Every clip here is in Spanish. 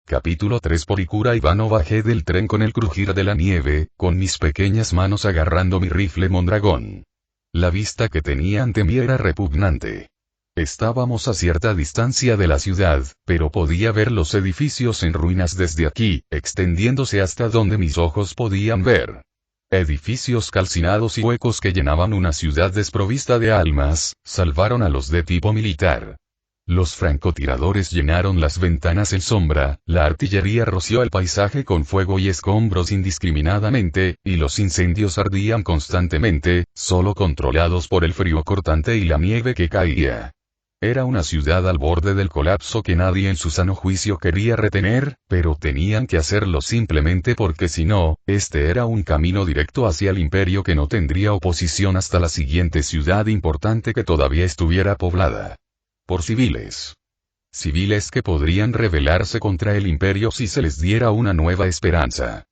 Capítulo 3. Por Ikura y vano bajé del tren con el crujir de la nieve, con mis pequeñas manos agarrando mi rifle Mondragón. La vista que tenía ante mí era repugnante. Estábamos a cierta distancia de la ciudad, pero podía ver los edificios en ruinas desde aquí, extendiéndose hasta donde mis ojos podían ver. Edificios calcinados y huecos que llenaban una ciudad desprovista de almas, salvaron a los de tipo militar. Los francotiradores llenaron las ventanas en sombra, la artillería roció el paisaje con fuego y escombros indiscriminadamente, y los incendios ardían constantemente, solo controlados por el frío cortante y la nieve que caía. Era una ciudad al borde del colapso que nadie en su sano juicio quería retener, pero tenían que hacerlo simplemente porque si no, este era un camino directo hacia el imperio que no tendría oposición hasta la siguiente ciudad importante que todavía estuviera poblada por civiles. Civiles que podrían rebelarse contra el imperio si se les diera una nueva esperanza.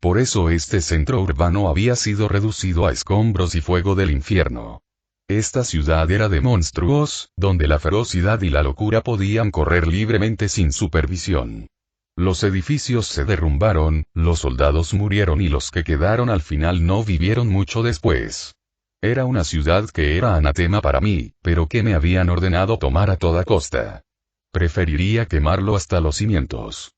Por eso este centro urbano había sido reducido a escombros y fuego del infierno. Esta ciudad era de monstruos, donde la ferocidad y la locura podían correr libremente sin supervisión. Los edificios se derrumbaron, los soldados murieron y los que quedaron al final no vivieron mucho después. Era una ciudad que era anatema para mí, pero que me habían ordenado tomar a toda costa. Preferiría quemarlo hasta los cimientos.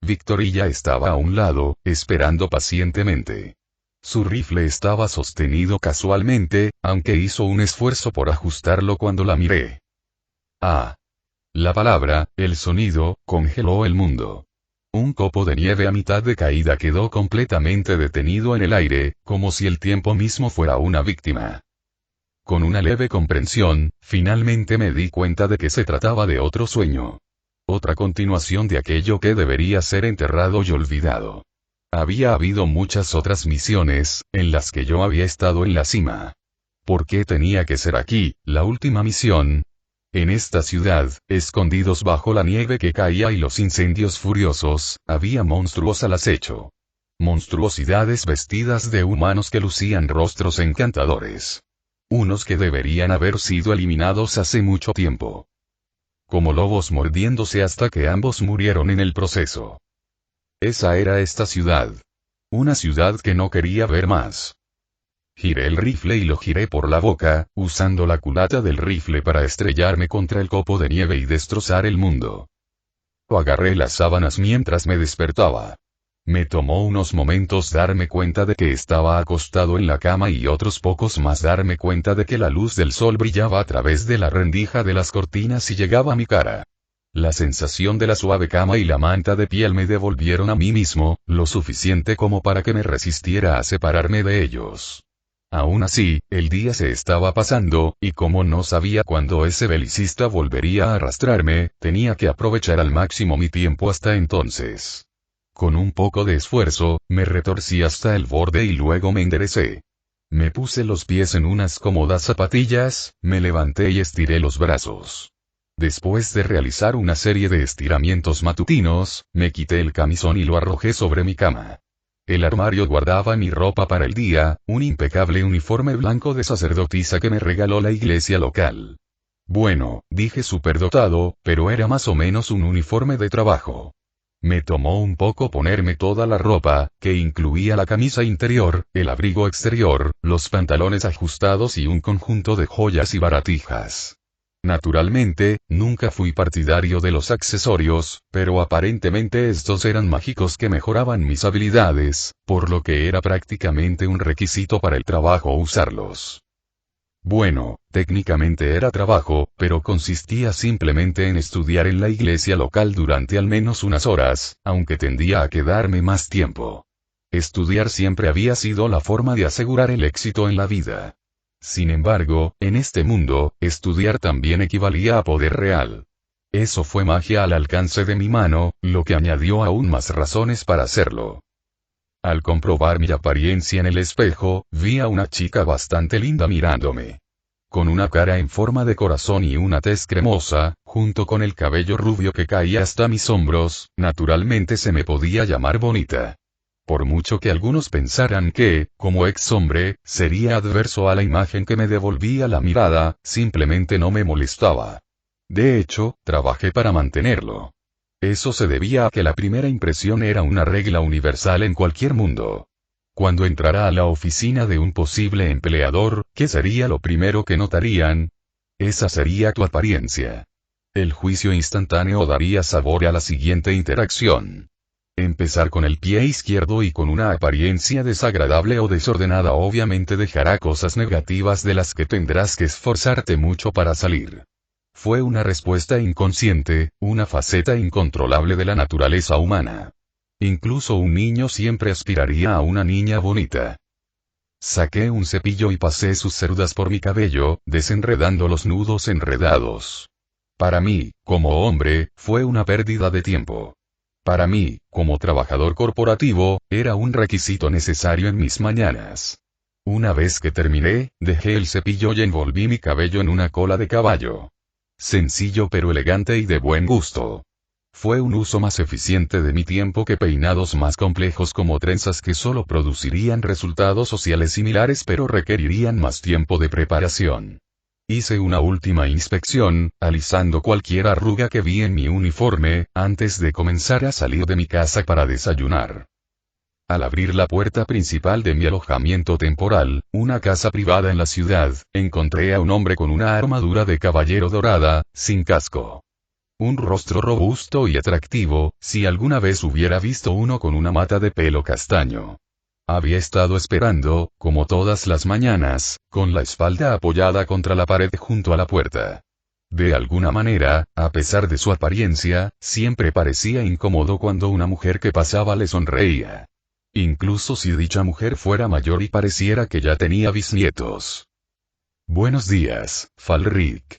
Victorilla estaba a un lado, esperando pacientemente. Su rifle estaba sostenido casualmente, aunque hizo un esfuerzo por ajustarlo cuando la miré. Ah. La palabra, el sonido, congeló el mundo. Un copo de nieve a mitad de caída quedó completamente detenido en el aire, como si el tiempo mismo fuera una víctima. Con una leve comprensión, finalmente me di cuenta de que se trataba de otro sueño. Otra continuación de aquello que debería ser enterrado y olvidado. Había habido muchas otras misiones, en las que yo había estado en la cima. ¿Por qué tenía que ser aquí, la última misión? En esta ciudad, escondidos bajo la nieve que caía y los incendios furiosos, había monstruos al acecho. Monstruosidades vestidas de humanos que lucían rostros encantadores. Unos que deberían haber sido eliminados hace mucho tiempo. Como lobos mordiéndose hasta que ambos murieron en el proceso. Esa era esta ciudad. Una ciudad que no quería ver más. Giré el rifle y lo giré por la boca, usando la culata del rifle para estrellarme contra el copo de nieve y destrozar el mundo. Agarré las sábanas mientras me despertaba. Me tomó unos momentos darme cuenta de que estaba acostado en la cama y otros pocos más darme cuenta de que la luz del sol brillaba a través de la rendija de las cortinas y llegaba a mi cara. La sensación de la suave cama y la manta de piel me devolvieron a mí mismo, lo suficiente como para que me resistiera a separarme de ellos. Aún así, el día se estaba pasando, y como no sabía cuándo ese belicista volvería a arrastrarme, tenía que aprovechar al máximo mi tiempo hasta entonces. Con un poco de esfuerzo, me retorcí hasta el borde y luego me enderecé. Me puse los pies en unas cómodas zapatillas, me levanté y estiré los brazos. Después de realizar una serie de estiramientos matutinos, me quité el camisón y lo arrojé sobre mi cama. El armario guardaba mi ropa para el día, un impecable uniforme blanco de sacerdotisa que me regaló la iglesia local. Bueno, dije superdotado, pero era más o menos un uniforme de trabajo. Me tomó un poco ponerme toda la ropa, que incluía la camisa interior, el abrigo exterior, los pantalones ajustados y un conjunto de joyas y baratijas. Naturalmente, nunca fui partidario de los accesorios, pero aparentemente estos eran mágicos que mejoraban mis habilidades, por lo que era prácticamente un requisito para el trabajo usarlos. Bueno, técnicamente era trabajo, pero consistía simplemente en estudiar en la iglesia local durante al menos unas horas, aunque tendía a quedarme más tiempo. Estudiar siempre había sido la forma de asegurar el éxito en la vida. Sin embargo, en este mundo, estudiar también equivalía a poder real. Eso fue magia al alcance de mi mano, lo que añadió aún más razones para hacerlo. Al comprobar mi apariencia en el espejo, vi a una chica bastante linda mirándome. Con una cara en forma de corazón y una tez cremosa, junto con el cabello rubio que caía hasta mis hombros, naturalmente se me podía llamar bonita. Por mucho que algunos pensaran que, como ex hombre, sería adverso a la imagen que me devolvía la mirada, simplemente no me molestaba. De hecho, trabajé para mantenerlo. Eso se debía a que la primera impresión era una regla universal en cualquier mundo. Cuando entrara a la oficina de un posible empleador, ¿qué sería lo primero que notarían? Esa sería tu apariencia. El juicio instantáneo daría sabor a la siguiente interacción. Empezar con el pie izquierdo y con una apariencia desagradable o desordenada obviamente dejará cosas negativas de las que tendrás que esforzarte mucho para salir. Fue una respuesta inconsciente, una faceta incontrolable de la naturaleza humana. Incluso un niño siempre aspiraría a una niña bonita. Saqué un cepillo y pasé sus cerdas por mi cabello, desenredando los nudos enredados. Para mí, como hombre, fue una pérdida de tiempo. Para mí, como trabajador corporativo, era un requisito necesario en mis mañanas. Una vez que terminé, dejé el cepillo y envolví mi cabello en una cola de caballo. Sencillo pero elegante y de buen gusto. Fue un uso más eficiente de mi tiempo que peinados más complejos como trenzas que solo producirían resultados sociales similares pero requerirían más tiempo de preparación. Hice una última inspección, alisando cualquier arruga que vi en mi uniforme, antes de comenzar a salir de mi casa para desayunar. Al abrir la puerta principal de mi alojamiento temporal, una casa privada en la ciudad, encontré a un hombre con una armadura de caballero dorada, sin casco. Un rostro robusto y atractivo, si alguna vez hubiera visto uno con una mata de pelo castaño. Había estado esperando, como todas las mañanas, con la espalda apoyada contra la pared junto a la puerta. De alguna manera, a pesar de su apariencia, siempre parecía incómodo cuando una mujer que pasaba le sonreía. Incluso si dicha mujer fuera mayor y pareciera que ya tenía bisnietos. Buenos días, Falric.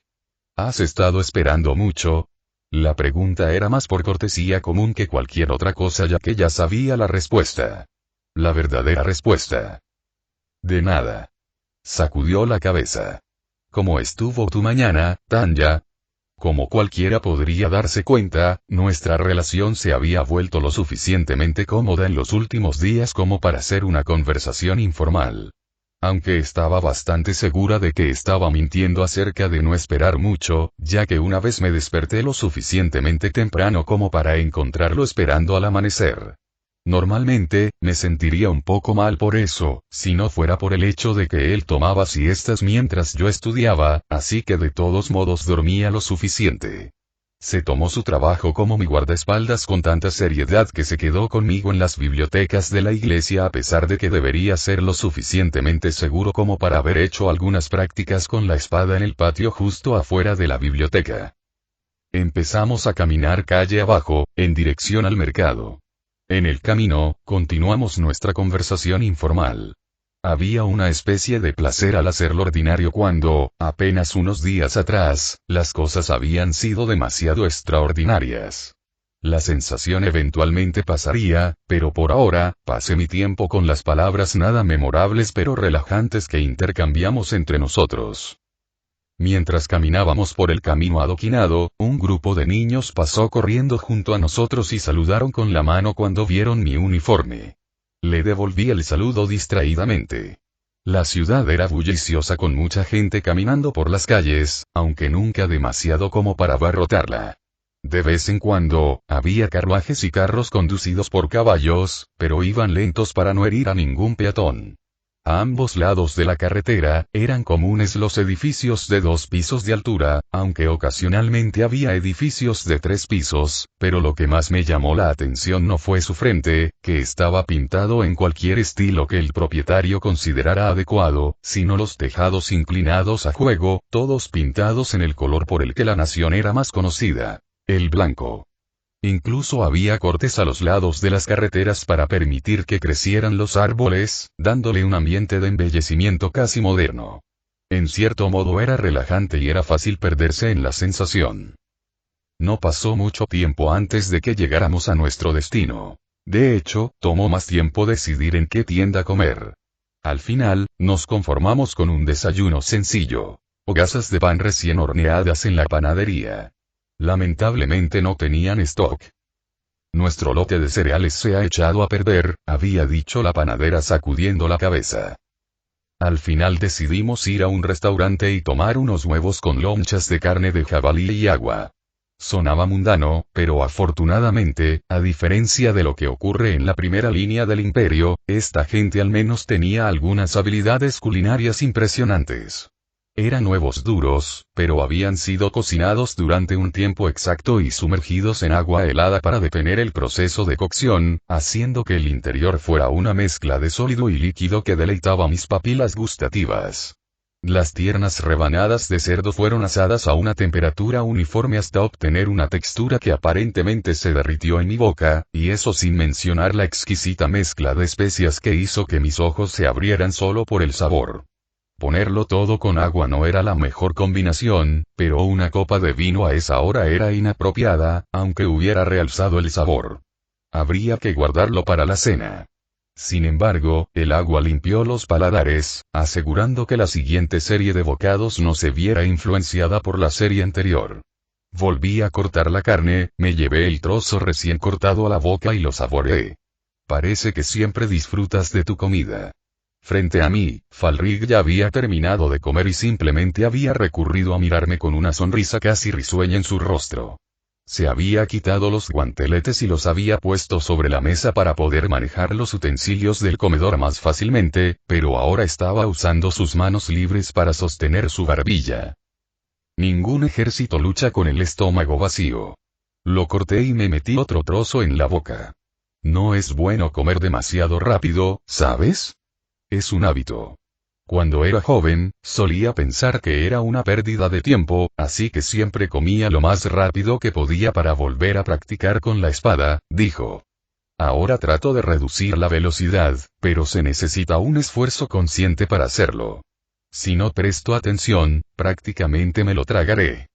¿Has estado esperando mucho? La pregunta era más por cortesía común que cualquier otra cosa ya que ya sabía la respuesta. La verdadera respuesta. De nada. Sacudió la cabeza. ¿Cómo estuvo tu mañana, Tanya? Como cualquiera podría darse cuenta, nuestra relación se había vuelto lo suficientemente cómoda en los últimos días como para ser una conversación informal. Aunque estaba bastante segura de que estaba mintiendo acerca de no esperar mucho, ya que una vez me desperté lo suficientemente temprano como para encontrarlo esperando al amanecer. Normalmente, me sentiría un poco mal por eso, si no fuera por el hecho de que él tomaba siestas mientras yo estudiaba, así que de todos modos dormía lo suficiente. Se tomó su trabajo como mi guardaespaldas con tanta seriedad que se quedó conmigo en las bibliotecas de la iglesia a pesar de que debería ser lo suficientemente seguro como para haber hecho algunas prácticas con la espada en el patio justo afuera de la biblioteca. Empezamos a caminar calle abajo, en dirección al mercado. En el camino, continuamos nuestra conversación informal. Había una especie de placer al hacer lo ordinario cuando, apenas unos días atrás, las cosas habían sido demasiado extraordinarias. La sensación eventualmente pasaría, pero por ahora, pasé mi tiempo con las palabras nada memorables pero relajantes que intercambiamos entre nosotros. Mientras caminábamos por el camino adoquinado, un grupo de niños pasó corriendo junto a nosotros y saludaron con la mano cuando vieron mi uniforme. Le devolví el saludo distraídamente. La ciudad era bulliciosa con mucha gente caminando por las calles, aunque nunca demasiado como para abarrotarla. De vez en cuando, había carruajes y carros conducidos por caballos, pero iban lentos para no herir a ningún peatón. A ambos lados de la carretera, eran comunes los edificios de 2 pisos de altura, aunque ocasionalmente había edificios de 3 pisos, pero lo que más me llamó la atención no fue su frente, que estaba pintado en cualquier estilo que el propietario considerara adecuado, sino los tejados inclinados a juego, todos pintados en el color por el que la nación era más conocida, el blanco. Incluso había cortes a los lados de las carreteras para permitir que crecieran los árboles, dándole un ambiente de embellecimiento casi moderno. En cierto modo era relajante y era fácil perderse en la sensación. No pasó mucho tiempo antes de que llegáramos a nuestro destino. De hecho, tomó más tiempo decidir en qué tienda comer. Al final, nos conformamos con un desayuno sencillo. Hogazas de pan recién horneadas en la panadería. Lamentablemente no tenían stock. Nuestro lote de cereales se ha echado a perder, había dicho la panadera sacudiendo la cabeza. Al final decidimos ir a un restaurante y tomar unos huevos con lonchas de carne de jabalí y agua. Sonaba mundano, pero afortunadamente, a diferencia de lo que ocurre en la primera línea del imperio, esta gente al menos tenía algunas habilidades culinarias impresionantes. Eran huevos duros, pero habían sido cocinados durante un tiempo exacto y sumergidos en agua helada para detener el proceso de cocción, haciendo que el interior fuera una mezcla de sólido y líquido que deleitaba mis papilas gustativas. Las tiernas rebanadas de cerdo fueron asadas a una temperatura uniforme hasta obtener una textura que aparentemente se derritió en mi boca, y eso sin mencionar la exquisita mezcla de especias que hizo que mis ojos se abrieran solo por el sabor. Ponerlo todo con agua no era la mejor combinación, pero una copa de vino a esa hora era inapropiada, aunque hubiera realzado el sabor. Habría que guardarlo para la cena. Sin embargo, el agua limpió los paladares, asegurando que la siguiente serie de bocados no se viera influenciada por la serie anterior. Volví a cortar la carne, me llevé el trozo recién cortado a la boca y lo saboreé. Parece que siempre disfrutas de tu comida. Frente a mí, Falrig ya había terminado de comer y simplemente había recurrido a mirarme con una sonrisa casi risueña en su rostro. Se había quitado los guanteletes y los había puesto sobre la mesa para poder manejar los utensilios del comedor más fácilmente, pero ahora estaba usando sus manos libres para sostener su barbilla. Ningún ejército lucha con el estómago vacío. Lo corté y me metí otro trozo en la boca. No es bueno comer demasiado rápido, ¿sabes? Es un hábito. Cuando era joven, solía pensar que era una pérdida de tiempo, así que siempre comía lo más rápido que podía para volver a practicar con la espada, dijo. Ahora trato de reducir la velocidad, pero se necesita un esfuerzo consciente para hacerlo. Si no presto atención, prácticamente me lo tragaré.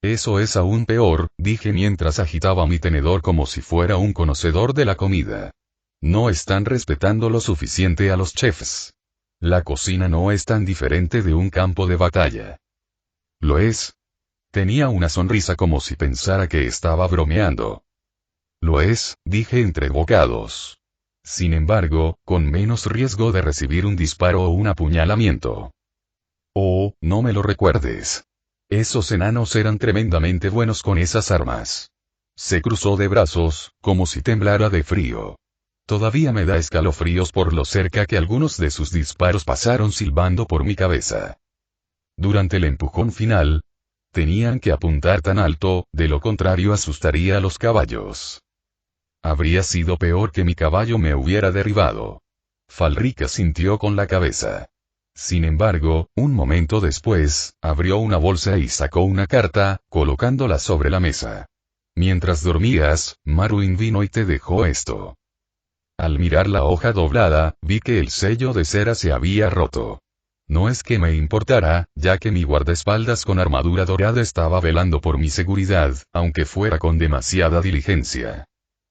Eso es aún peor, dije mientras agitaba mi tenedor como si fuera un conocedor de la comida. No están respetando lo suficiente a los chefs. La cocina no es tan diferente de un campo de batalla. ¿Lo es? Tenía una sonrisa como si pensara que estaba bromeando. Lo es, dije entre bocados. Sin embargo, con menos riesgo de recibir un disparo o un apuñalamiento. Oh, no me lo recuerdes. Esos enanos eran tremendamente buenos con esas armas. Se cruzó de brazos, como si temblara de frío. Todavía me da escalofríos por lo cerca que algunos de sus disparos pasaron silbando por mi cabeza. Durante el empujón final, tenían que apuntar tan alto, de lo contrario asustaría a los caballos. Habría sido peor que mi caballo me hubiera derribado. Falrica sintió con la cabeza. Sin embargo, un momento después, abrió una bolsa y sacó una carta, colocándola sobre la mesa. Mientras dormías, Maruin vino y te dejó esto. Al mirar la hoja doblada, vi que el sello de cera se había roto. No es que me importara, ya que mi guardaespaldas con armadura dorada estaba velando por mi seguridad, aunque fuera con demasiada diligencia.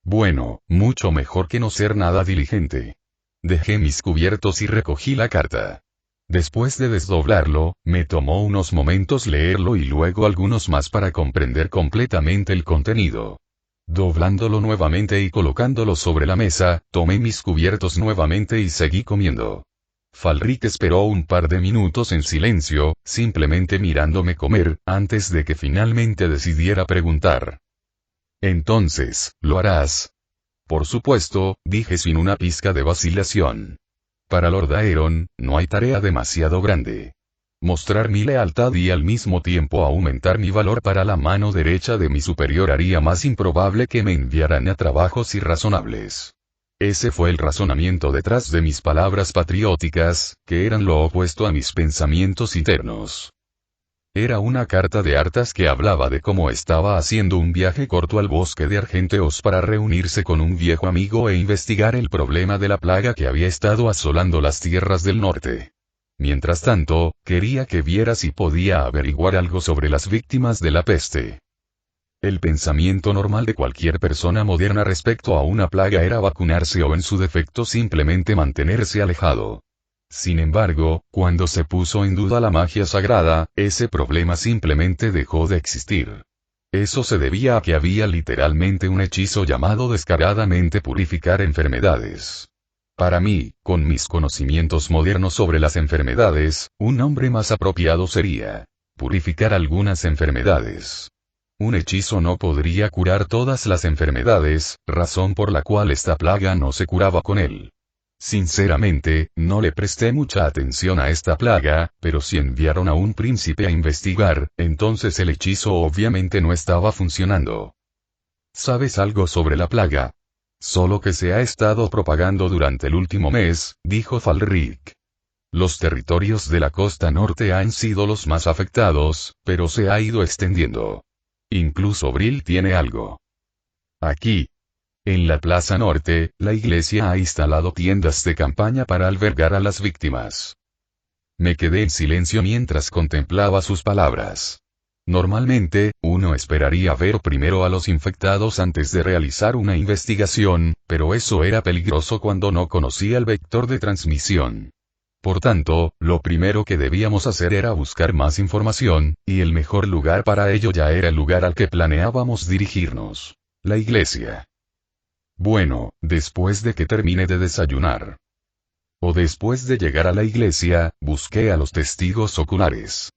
Bueno, mucho mejor que no ser nada diligente. Dejé mis cubiertos y recogí la carta. Después de desdoblarlo, me tomó unos momentos leerlo y luego algunos más para comprender completamente el contenido. Doblándolo nuevamente y colocándolo sobre la mesa, tomé mis cubiertos nuevamente y seguí comiendo. Falric esperó un par de minutos en silencio, simplemente mirándome comer, antes de que finalmente decidiera preguntar. Entonces, ¿lo harás? Por supuesto, dije sin una pizca de vacilación. Para Lord Aeron, no hay tarea demasiado grande. Mostrar mi lealtad y al mismo tiempo aumentar mi valor para la mano derecha de mi superior haría más improbable que me enviaran a trabajos irrazonables. Ese fue el razonamiento detrás de mis palabras patrióticas, que eran lo opuesto a mis pensamientos internos. Era una carta de Arthas que hablaba de cómo estaba haciendo un viaje corto al bosque de Argenteos para reunirse con un viejo amigo e investigar el problema de la plaga que había estado asolando las tierras del norte. Mientras tanto, quería que viera si podía averiguar algo sobre las víctimas de la peste. El pensamiento normal de cualquier persona moderna respecto a una plaga era vacunarse o en su defecto simplemente mantenerse alejado. Sin embargo, cuando se puso en duda la magia sagrada, ese problema simplemente dejó de existir. Eso se debía a que había literalmente un hechizo llamado descaradamente purificar enfermedades. Para mí, con mis conocimientos modernos sobre las enfermedades, un nombre más apropiado sería purificar algunas enfermedades. Un hechizo no podría curar todas las enfermedades, razón por la cual esta plaga no se curaba con él. Sinceramente, no le presté mucha atención a esta plaga, pero si enviaron a un príncipe a investigar, entonces el hechizo obviamente no estaba funcionando. ¿Sabes algo sobre la plaga? Solo que se ha estado propagando durante el último mes, dijo Falric. Los territorios de la costa norte han sido los más afectados, pero se ha ido extendiendo. Incluso Brill tiene algo. Aquí. En la Plaza Norte, la iglesia ha instalado tiendas de campaña para albergar a las víctimas. Me quedé en silencio mientras contemplaba sus palabras. Normalmente, uno esperaría ver primero a los infectados antes de realizar una investigación, pero eso era peligroso cuando no conocía el vector de transmisión. Por tanto, lo primero que debíamos hacer era buscar más información, y el mejor lugar para ello ya era el lugar al que planeábamos dirigirnos: la iglesia. Bueno, después de que terminé de desayunar. O después de llegar a la iglesia, busqué a los testigos oculares.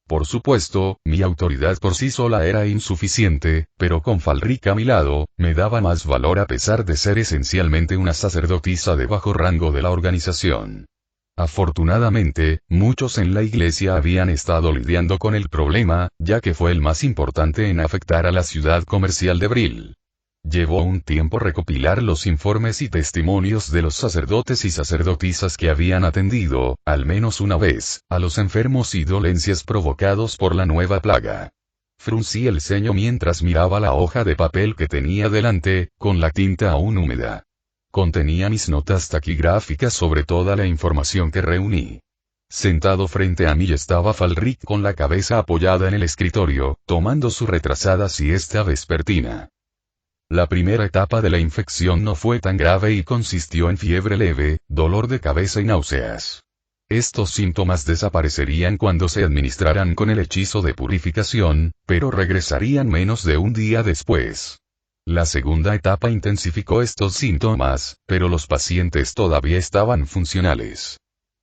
Por supuesto, mi autoridad por sí sola era insuficiente, pero con Falric a mi lado, me daba más valor a pesar de ser esencialmente una sacerdotisa de bajo rango de la organización. Afortunadamente, muchos en la iglesia habían estado lidiando con el problema, ya que fue el más importante en afectar a la ciudad comercial de Brill. Llevó un tiempo recopilar los informes y testimonios de los sacerdotes y sacerdotisas que habían atendido, al menos una vez, a los enfermos y dolencias provocados por la nueva plaga. Fruncí el ceño mientras miraba la hoja de papel que tenía delante, con la tinta aún húmeda. Contenía mis notas taquigráficas sobre toda la información que reuní. Sentado frente a mí estaba Falric con la cabeza apoyada en el escritorio, tomando su retrasada siesta vespertina. La primera etapa de la infección no fue tan grave y consistió en fiebre leve, dolor de cabeza y náuseas. Estos síntomas desaparecerían cuando se administraran con el hechizo de purificación, pero regresarían menos de un día después. La segunda etapa intensificó estos síntomas, pero los pacientes todavía estaban funcionales.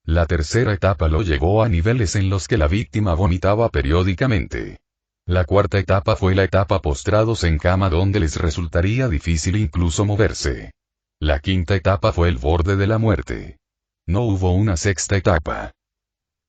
La tercera etapa lo llevó a niveles en los que la víctima vomitaba periódicamente. La cuarta etapa fue la etapa postrados en cama donde les resultaría difícil incluso moverse. La quinta etapa fue el borde de la muerte. No hubo una sexta etapa.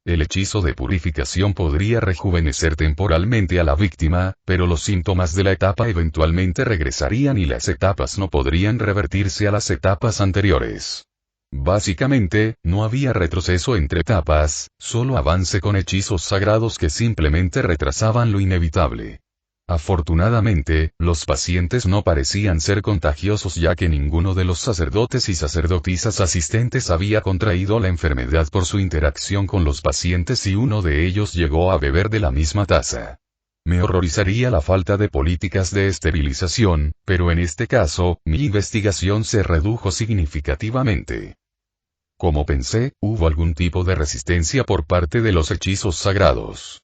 El hechizo de purificación podría rejuvenecer temporalmente a la víctima, pero los síntomas de la etapa eventualmente regresarían y las etapas no podrían revertirse a las etapas anteriores. Básicamente, no había retroceso entre etapas, solo avance con hechizos sagrados que simplemente retrasaban lo inevitable. Afortunadamente, los pacientes no parecían ser contagiosos ya que ninguno de los sacerdotes y sacerdotisas asistentes había contraído la enfermedad por su interacción con los pacientes y uno de ellos llegó a beber de la misma taza. Me horrorizaría la falta de políticas de esterilización, pero en este caso, mi investigación se redujo significativamente. Como pensé, hubo algún tipo de resistencia por parte de los hechizos sagrados.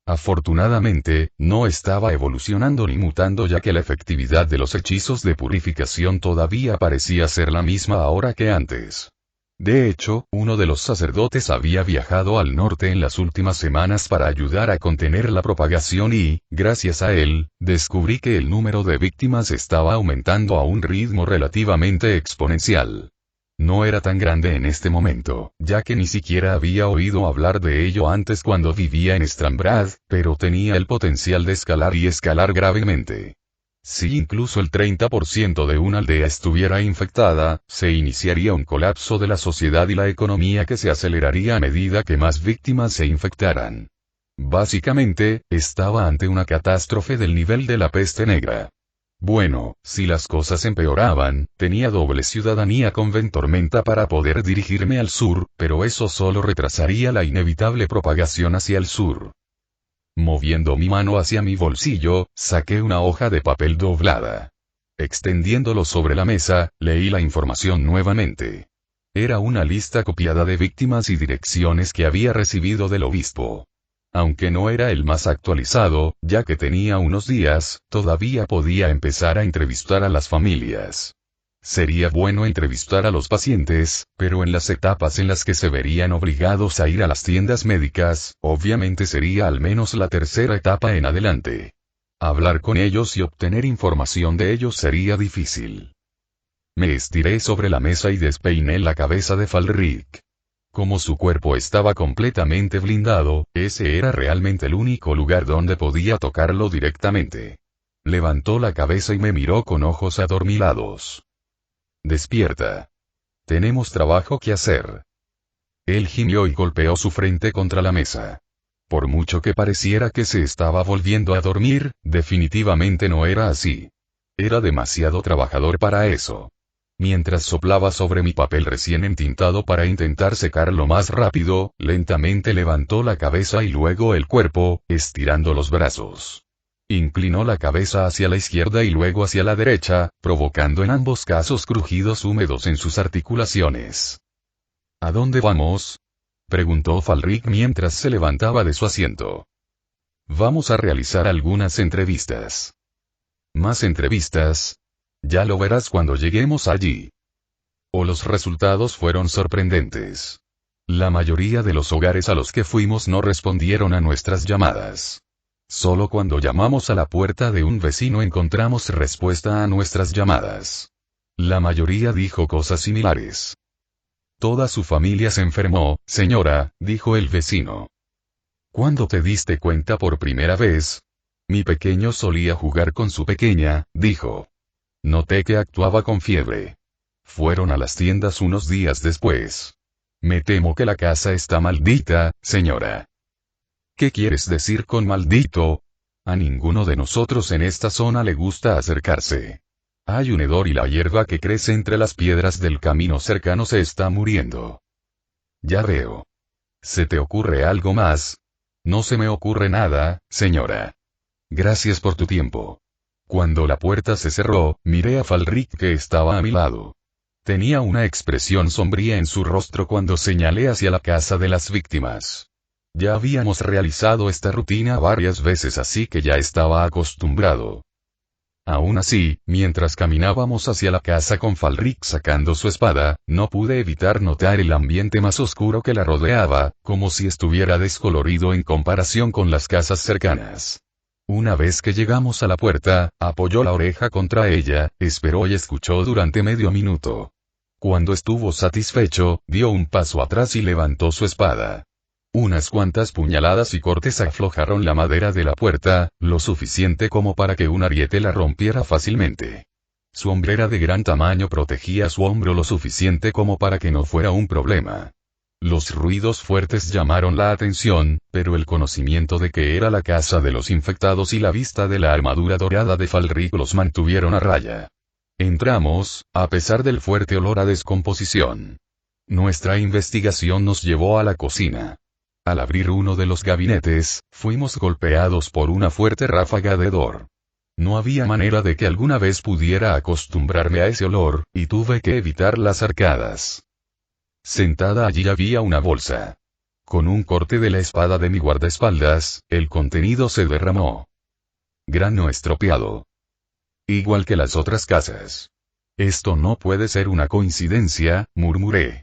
Afortunadamente, no estaba evolucionando ni mutando ya que la efectividad de los hechizos de purificación todavía parecía ser la misma ahora que antes. De hecho, uno de los sacerdotes había viajado al norte en las últimas semanas para ayudar a contener la propagación y, gracias a él, descubrí que el número de víctimas estaba aumentando a un ritmo relativamente exponencial. No era tan grande en este momento, ya que ni siquiera había oído hablar de ello antes cuando vivía en Stranbrad, pero tenía el potencial de escalar y escalar gravemente. Si incluso el 30% de una aldea estuviera infectada, se iniciaría un colapso de la sociedad y la economía que se aceleraría a medida que más víctimas se infectaran. Básicamente, estaba ante una catástrofe del nivel de la peste negra. Bueno, si las cosas empeoraban, tenía doble ciudadanía con Ventormenta para poder dirigirme al sur, pero eso solo retrasaría la inevitable propagación hacia el sur. Moviendo mi mano hacia mi bolsillo, saqué una hoja de papel doblada. Extendiéndolo sobre la mesa, leí la información nuevamente. Era una lista copiada de víctimas y direcciones que había recibido del obispo. Aunque no era el más actualizado, ya que tenía unos días, todavía podía empezar a entrevistar a las familias. Sería bueno entrevistar a los pacientes, pero en las etapas en las que se verían obligados a ir a las tiendas médicas, obviamente sería al menos la tercera etapa en adelante. Hablar con ellos y obtener información de ellos sería difícil. Me estiré sobre la mesa y despeiné la cabeza de Falric. Como su cuerpo estaba completamente blindado, ese era realmente el único lugar donde podía tocarlo directamente. Levantó la cabeza y me miró con ojos adormilados. Despierta. Tenemos trabajo que hacer. Él gimió y golpeó su frente contra la mesa. Por mucho que pareciera que se estaba volviendo a dormir, definitivamente no era así. Era demasiado trabajador para eso. Mientras soplaba sobre mi papel recién entintado para intentar secarlo más rápido, lentamente levantó la cabeza y luego el cuerpo, estirando los brazos. Inclinó la cabeza hacia la izquierda y luego hacia la derecha, provocando en ambos casos crujidos húmedos en sus articulaciones. ¿A dónde vamos?, preguntó Falric mientras se levantaba de su asiento. Vamos a realizar algunas entrevistas. ¿Más entrevistas? Ya lo verás cuando lleguemos allí. Los resultados fueron sorprendentes. La mayoría de los hogares a los que fuimos no respondieron a nuestras llamadas. Solo cuando llamamos a la puerta de un vecino encontramos respuesta a nuestras llamadas. La mayoría dijo cosas similares. Toda su familia se enfermó, señora, dijo el vecino. ¿Cuándo te diste cuenta por primera vez? Mi pequeño solía jugar con su pequeña, dijo. Noté que actuaba con fiebre. Fueron a las tiendas unos días después. Me temo que la casa está maldita, señora. ¿Qué quieres decir con maldito? A ninguno de nosotros en esta zona le gusta acercarse. Hay un hedor y la hierba que crece entre las piedras del camino cercano se está muriendo. Ya veo. ¿Se te ocurre algo más? No se me ocurre nada, señora. Gracias por tu tiempo. Cuando la puerta se cerró, miré a Falric que estaba a mi lado. Tenía una expresión sombría en su rostro cuando señalé hacia la casa de las víctimas. Ya habíamos realizado esta rutina varias veces así que ya estaba acostumbrado. Aún así, mientras caminábamos hacia la casa con Falric sacando su espada, no pude evitar notar el ambiente más oscuro que la rodeaba, como si estuviera descolorido en comparación con las casas cercanas. Una vez que llegamos a la puerta, apoyó la oreja contra ella, esperó y escuchó durante medio minuto. Cuando estuvo satisfecho, dio un paso atrás y levantó su espada. Unas cuantas puñaladas y cortes aflojaron la madera de la puerta, lo suficiente como para que un ariete la rompiera fácilmente. Su hombrera de gran tamaño protegía su hombro lo suficiente como para que no fuera un problema. Los ruidos fuertes llamaron la atención, pero el conocimiento de que era la casa de los infectados y la vista de la armadura dorada de Falric los mantuvieron a raya. Entramos, a pesar del fuerte olor a descomposición. Nuestra investigación nos llevó a la cocina. Al abrir uno de los gabinetes, fuimos golpeados por una fuerte ráfaga de hedor. No había manera de que alguna vez pudiera acostumbrarme a ese olor, y tuve que evitar las arcadas. Sentada allí había una bolsa. Con un corte de la espada de mi guardaespaldas, el contenido se derramó. Grano estropeado. Igual que las otras casas. Esto no puede ser una coincidencia, murmuré.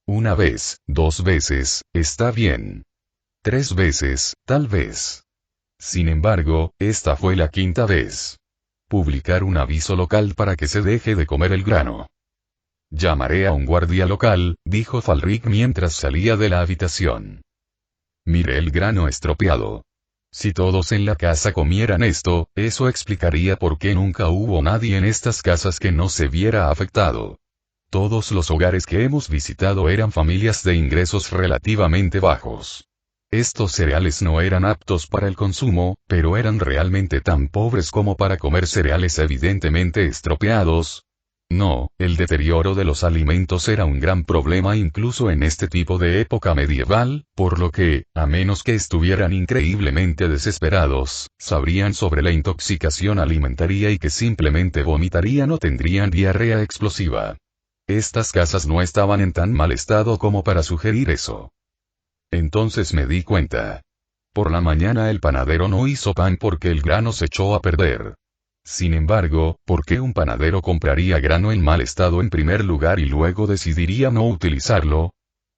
Una vez, 2 veces, está bien. 3 veces, tal vez. Sin embargo, esta fue la 5ª vez. Publicar un aviso local para que se deje de comer el grano. Llamaré a un guardia local, dijo Falric mientras salía de la habitación. Miré el grano estropeado. Si todos en la casa comieran esto, eso explicaría por qué nunca hubo nadie en estas casas que no se viera afectado. Todos los hogares que hemos visitado eran familias de ingresos relativamente bajos. Estos cereales no eran aptos para el consumo, pero eran realmente tan pobres como para comer cereales evidentemente estropeados. No, el deterioro de los alimentos era un gran problema incluso en este tipo de época medieval, por lo que, a menos que estuvieran increíblemente desesperados, sabrían sobre la intoxicación alimentaria y que simplemente vomitarían o tendrían diarrea explosiva. Estas casas no estaban en tan mal estado como para sugerir eso. Entonces me di cuenta. Por la mañana el panadero no hizo pan porque el grano se echó a perder. Sin embargo, ¿por qué un panadero compraría grano en mal estado en primer lugar y luego decidiría no utilizarlo?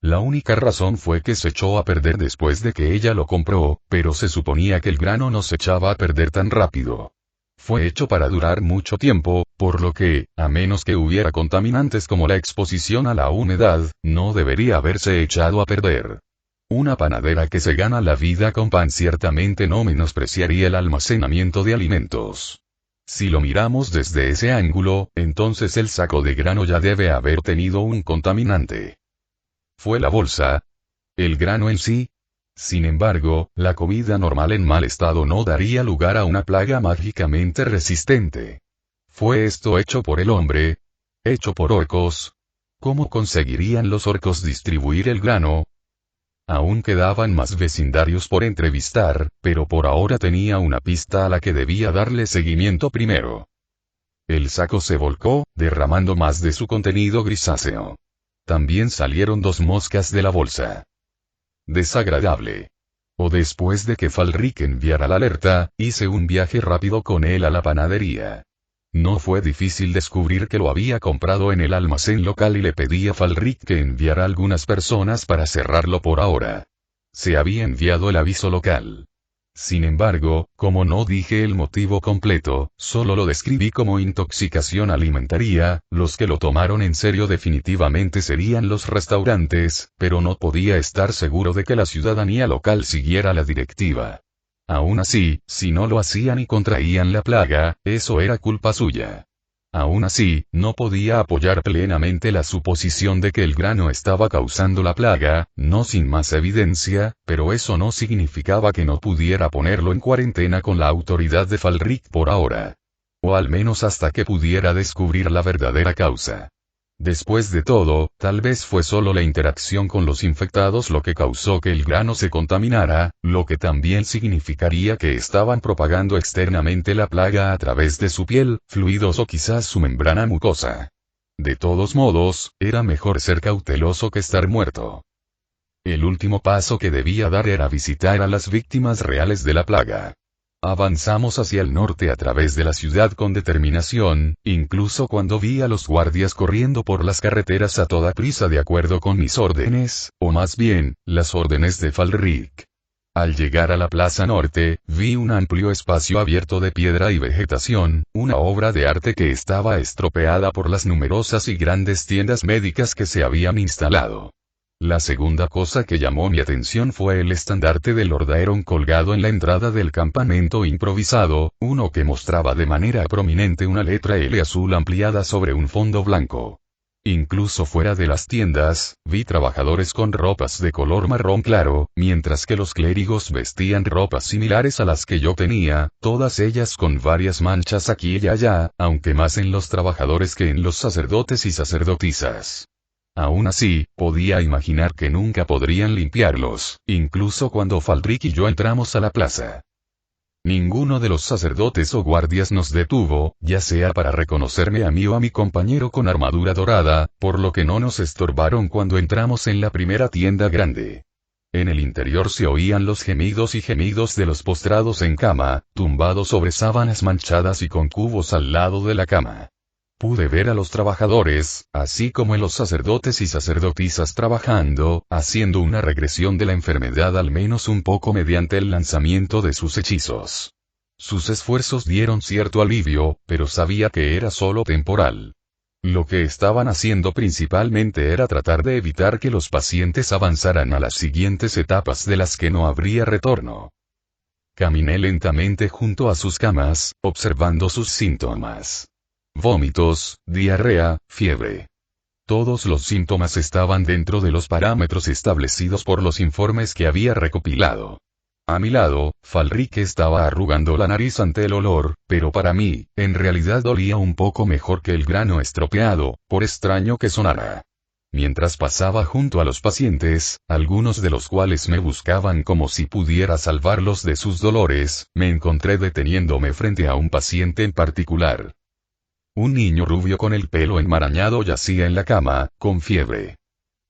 La única razón fue que se echó a perder después de que ella lo compró, pero se suponía que el grano no se echaba a perder tan rápido. Fue hecho para durar mucho tiempo, por lo que, a menos que hubiera contaminantes como la exposición a la humedad, no debería haberse echado a perder. Una panadera que se gana la vida con pan ciertamente no menospreciaría el almacenamiento de alimentos. Si lo miramos desde ese ángulo, entonces el saco de grano ya debe haber tenido un contaminante. ¿Fue la bolsa? ¿El grano en sí? Sin embargo, la comida normal en mal estado no daría lugar a una plaga mágicamente resistente. ¿Fue esto hecho por el hombre? ¿Hecho por orcos? ¿Cómo conseguirían los orcos distribuir el grano? Aún quedaban más vecindarios por entrevistar, pero por ahora tenía una pista a la que debía darle seguimiento primero. El saco se volcó, derramando más de su contenido grisáceo. También salieron 2 moscas de la bolsa. Desagradable. O después de que Falric enviara la alerta, hice un viaje rápido con él a la panadería. No fue difícil descubrir que lo había comprado en el almacén local y le pedí a Falric que enviara algunas personas para cerrarlo por ahora. Se había enviado el aviso local. Sin embargo, como no dije el motivo completo, solo lo describí como intoxicación alimentaria, los que lo tomaron en serio definitivamente serían los restaurantes, pero no podía estar seguro de que la ciudadanía local siguiera la directiva. Aún así, si no lo hacían y contraían la plaga, eso era culpa suya. Aún así, no podía apoyar plenamente la suposición de que el grano estaba causando la plaga, no sin más evidencia, pero eso no significaba que no pudiera ponerlo en cuarentena con la autoridad de Falric por ahora. O al menos hasta que pudiera descubrir la verdadera causa. Después de todo, tal vez fue solo la interacción con los infectados lo que causó que el grano se contaminara, lo que también significaría que estaban propagando externamente la plaga a través de su piel, fluidos o quizás su membrana mucosa. De todos modos, era mejor ser cauteloso que estar muerto. El último paso que debía dar era visitar a las víctimas reales de la plaga. Avanzamos hacia el norte a través de la ciudad con determinación, incluso cuando vi a los guardias corriendo por las carreteras a toda prisa de acuerdo con mis órdenes, o más bien, las órdenes de Falric. Al llegar a la plaza norte, vi un amplio espacio abierto de piedra y vegetación, una obra de arte que estaba estropeada por las numerosas y grandes tiendas médicas que se habían instalado. La segunda cosa que llamó mi atención fue el estandarte de Lord Aeron colgado en la entrada del campamento improvisado, uno que mostraba de manera prominente una letra L azul ampliada sobre un fondo blanco. Incluso fuera de las tiendas, vi trabajadores con ropas de color marrón claro, mientras que los clérigos vestían ropas similares a las que yo tenía, todas ellas con varias manchas aquí y allá, aunque más en los trabajadores que en los sacerdotes y sacerdotisas. Aún así, podía imaginar que nunca podrían limpiarlos, incluso cuando Falric y yo entramos a la plaza. Ninguno de los sacerdotes o guardias nos detuvo, ya sea para reconocerme a mí o a mi compañero con armadura dorada, por lo que no nos estorbaron cuando entramos en la primera tienda grande. En el interior se oían los gemidos y gemidos de los postrados en cama, tumbados sobre sábanas manchadas y con cubos al lado de la cama. Pude ver a los trabajadores, así como a los sacerdotes y sacerdotisas trabajando, haciendo una regresión de la enfermedad al menos un poco mediante el lanzamiento de sus hechizos. Sus esfuerzos dieron cierto alivio, pero sabía que era solo temporal. Lo que estaban haciendo principalmente era tratar de evitar que los pacientes avanzaran a las siguientes etapas de las que no habría retorno. Caminé lentamente junto a sus camas, observando sus síntomas. Vómitos, diarrea, fiebre. Todos los síntomas estaban dentro de los parámetros establecidos por los informes que había recopilado. A mi lado, Falric estaba arrugando la nariz ante el olor, pero para mí, en realidad olía un poco mejor que el grano estropeado, por extraño que sonara. Mientras pasaba junto a los pacientes, algunos de los cuales me buscaban como si pudiera salvarlos de sus dolores, me encontré deteniéndome frente a un paciente en particular. Un niño rubio con el pelo enmarañado yacía en la cama, con fiebre.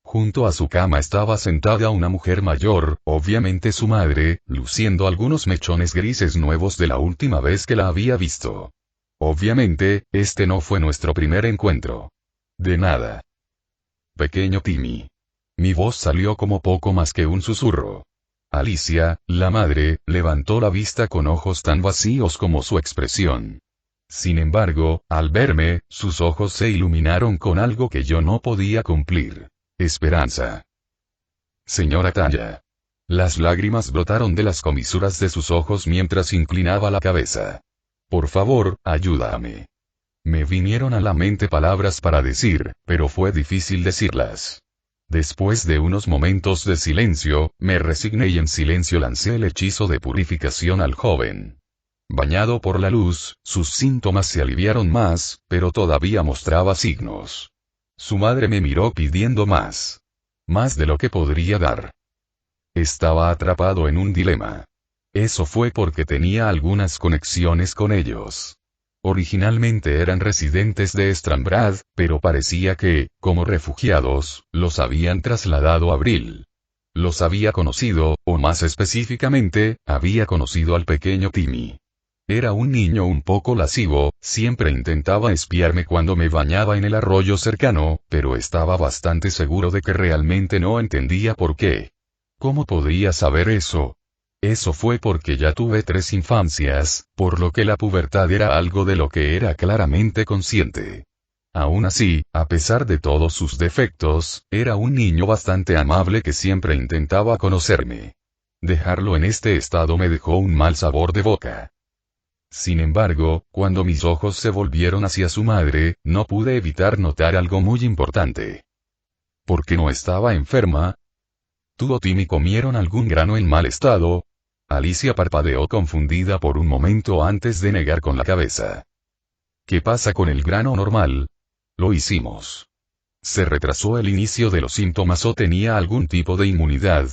Junto a su cama estaba sentada una mujer mayor, obviamente su madre, luciendo algunos mechones grises nuevos de la última vez que la había visto. Obviamente, este no fue nuestro primer encuentro. De nada. Pequeño Timmy. Mi voz salió como poco más que un susurro. Alicia, la madre, levantó la vista con ojos tan vacíos como su expresión. Sin embargo, al verme, sus ojos se iluminaron con algo que yo no podía cumplir. Esperanza. Señora Tanya. Las lágrimas brotaron de las comisuras de sus ojos mientras inclinaba la cabeza. Por favor, ayúdame. Me vinieron a la mente palabras para decir, pero fue difícil decirlas. Después de unos momentos de silencio, me resigné y en silencio lancé el hechizo de purificación al joven. Bañado por la luz, sus síntomas se aliviaron más, pero todavía mostraba signos. Su madre me miró pidiendo más. Más de lo que podría dar. Estaba atrapado en un dilema. Eso fue porque tenía algunas conexiones con ellos. Originalmente eran residentes de Stranbrad, pero parecía que, como refugiados, los habían trasladado a Abril. Los había conocido, o más específicamente, había conocido al pequeño Timmy. Era un niño un poco lascivo, siempre intentaba espiarme cuando me bañaba en el arroyo cercano, pero estaba bastante seguro de que realmente no entendía por qué. ¿Cómo podría saber eso? Eso fue porque ya tuve 3 infancias, por lo que la pubertad era algo de lo que era claramente consciente. Aún así, a pesar de todos sus defectos, era un niño bastante amable que siempre intentaba conocerme. Dejarlo en este estado me dejó un mal sabor de boca. Sin embargo, cuando mis ojos se volvieron hacia su madre, no pude evitar notar algo muy importante. ¿Por qué no estaba enferma? ¿Tú o Timmy comieron algún grano en mal estado? Alicia parpadeó confundida por un momento antes de negar con la cabeza. ¿Qué pasa con el grano normal? Lo hicimos. ¿Se retrasó el inicio de los síntomas o tenía algún tipo de inmunidad?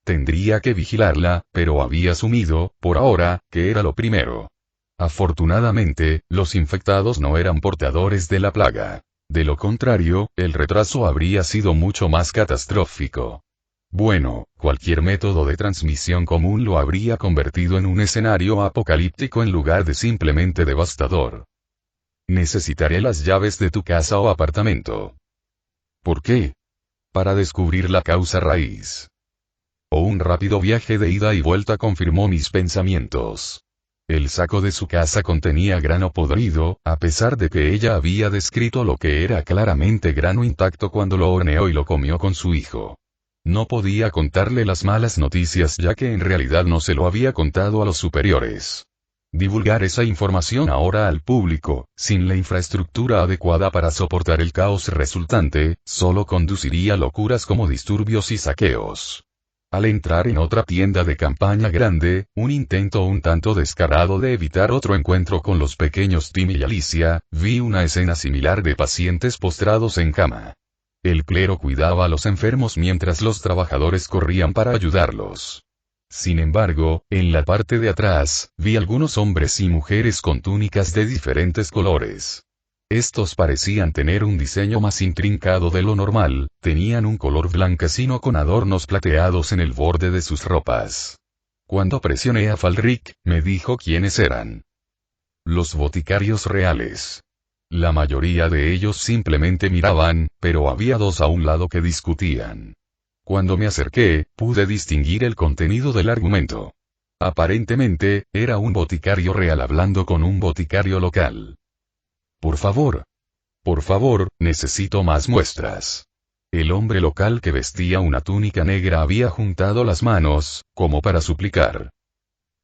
Tendría que vigilarla, pero había asumido, por ahora, que era lo primero. Afortunadamente, los infectados no eran portadores de la plaga. De lo contrario, el retraso habría sido mucho más catastrófico. Bueno, cualquier método de transmisión común lo habría convertido en un escenario apocalíptico en lugar de simplemente devastador. Necesitaré las llaves de tu casa o apartamento. ¿Por qué? Para descubrir la causa raíz. O un rápido viaje de ida y vuelta confirmó mis pensamientos. El saco de su casa contenía grano podrido, a pesar de que ella había descrito lo que era claramente grano intacto cuando lo horneó y lo comió con su hijo. No podía contarle las malas noticias ya que en realidad no se lo había contado a los superiores. Divulgar esa información ahora al público, sin la infraestructura adecuada para soportar el caos resultante, solo conduciría a locuras como disturbios y saqueos. Al entrar en otra tienda de campaña grande, un intento un tanto descarado de evitar otro encuentro con los pequeños Timmy y Alicia, vi una escena similar de pacientes postrados en cama. El clero cuidaba a los enfermos mientras los trabajadores corrían para ayudarlos. Sin embargo, en la parte de atrás, vi algunos hombres y mujeres con túnicas de diferentes colores. Estos parecían tener un diseño más intrincado de lo normal, tenían un color blanquecino con adornos plateados en el borde de sus ropas. Cuando presioné a Falric, me dijo quiénes eran. Los boticarios reales. La mayoría de ellos simplemente miraban, pero había 2 a un lado que discutían. Cuando me acerqué, pude distinguir el contenido del argumento. Aparentemente, era un boticario real hablando con un boticario local. Por favor, necesito más muestras. El hombre local que vestía una túnica negra había juntado las manos, como para suplicar.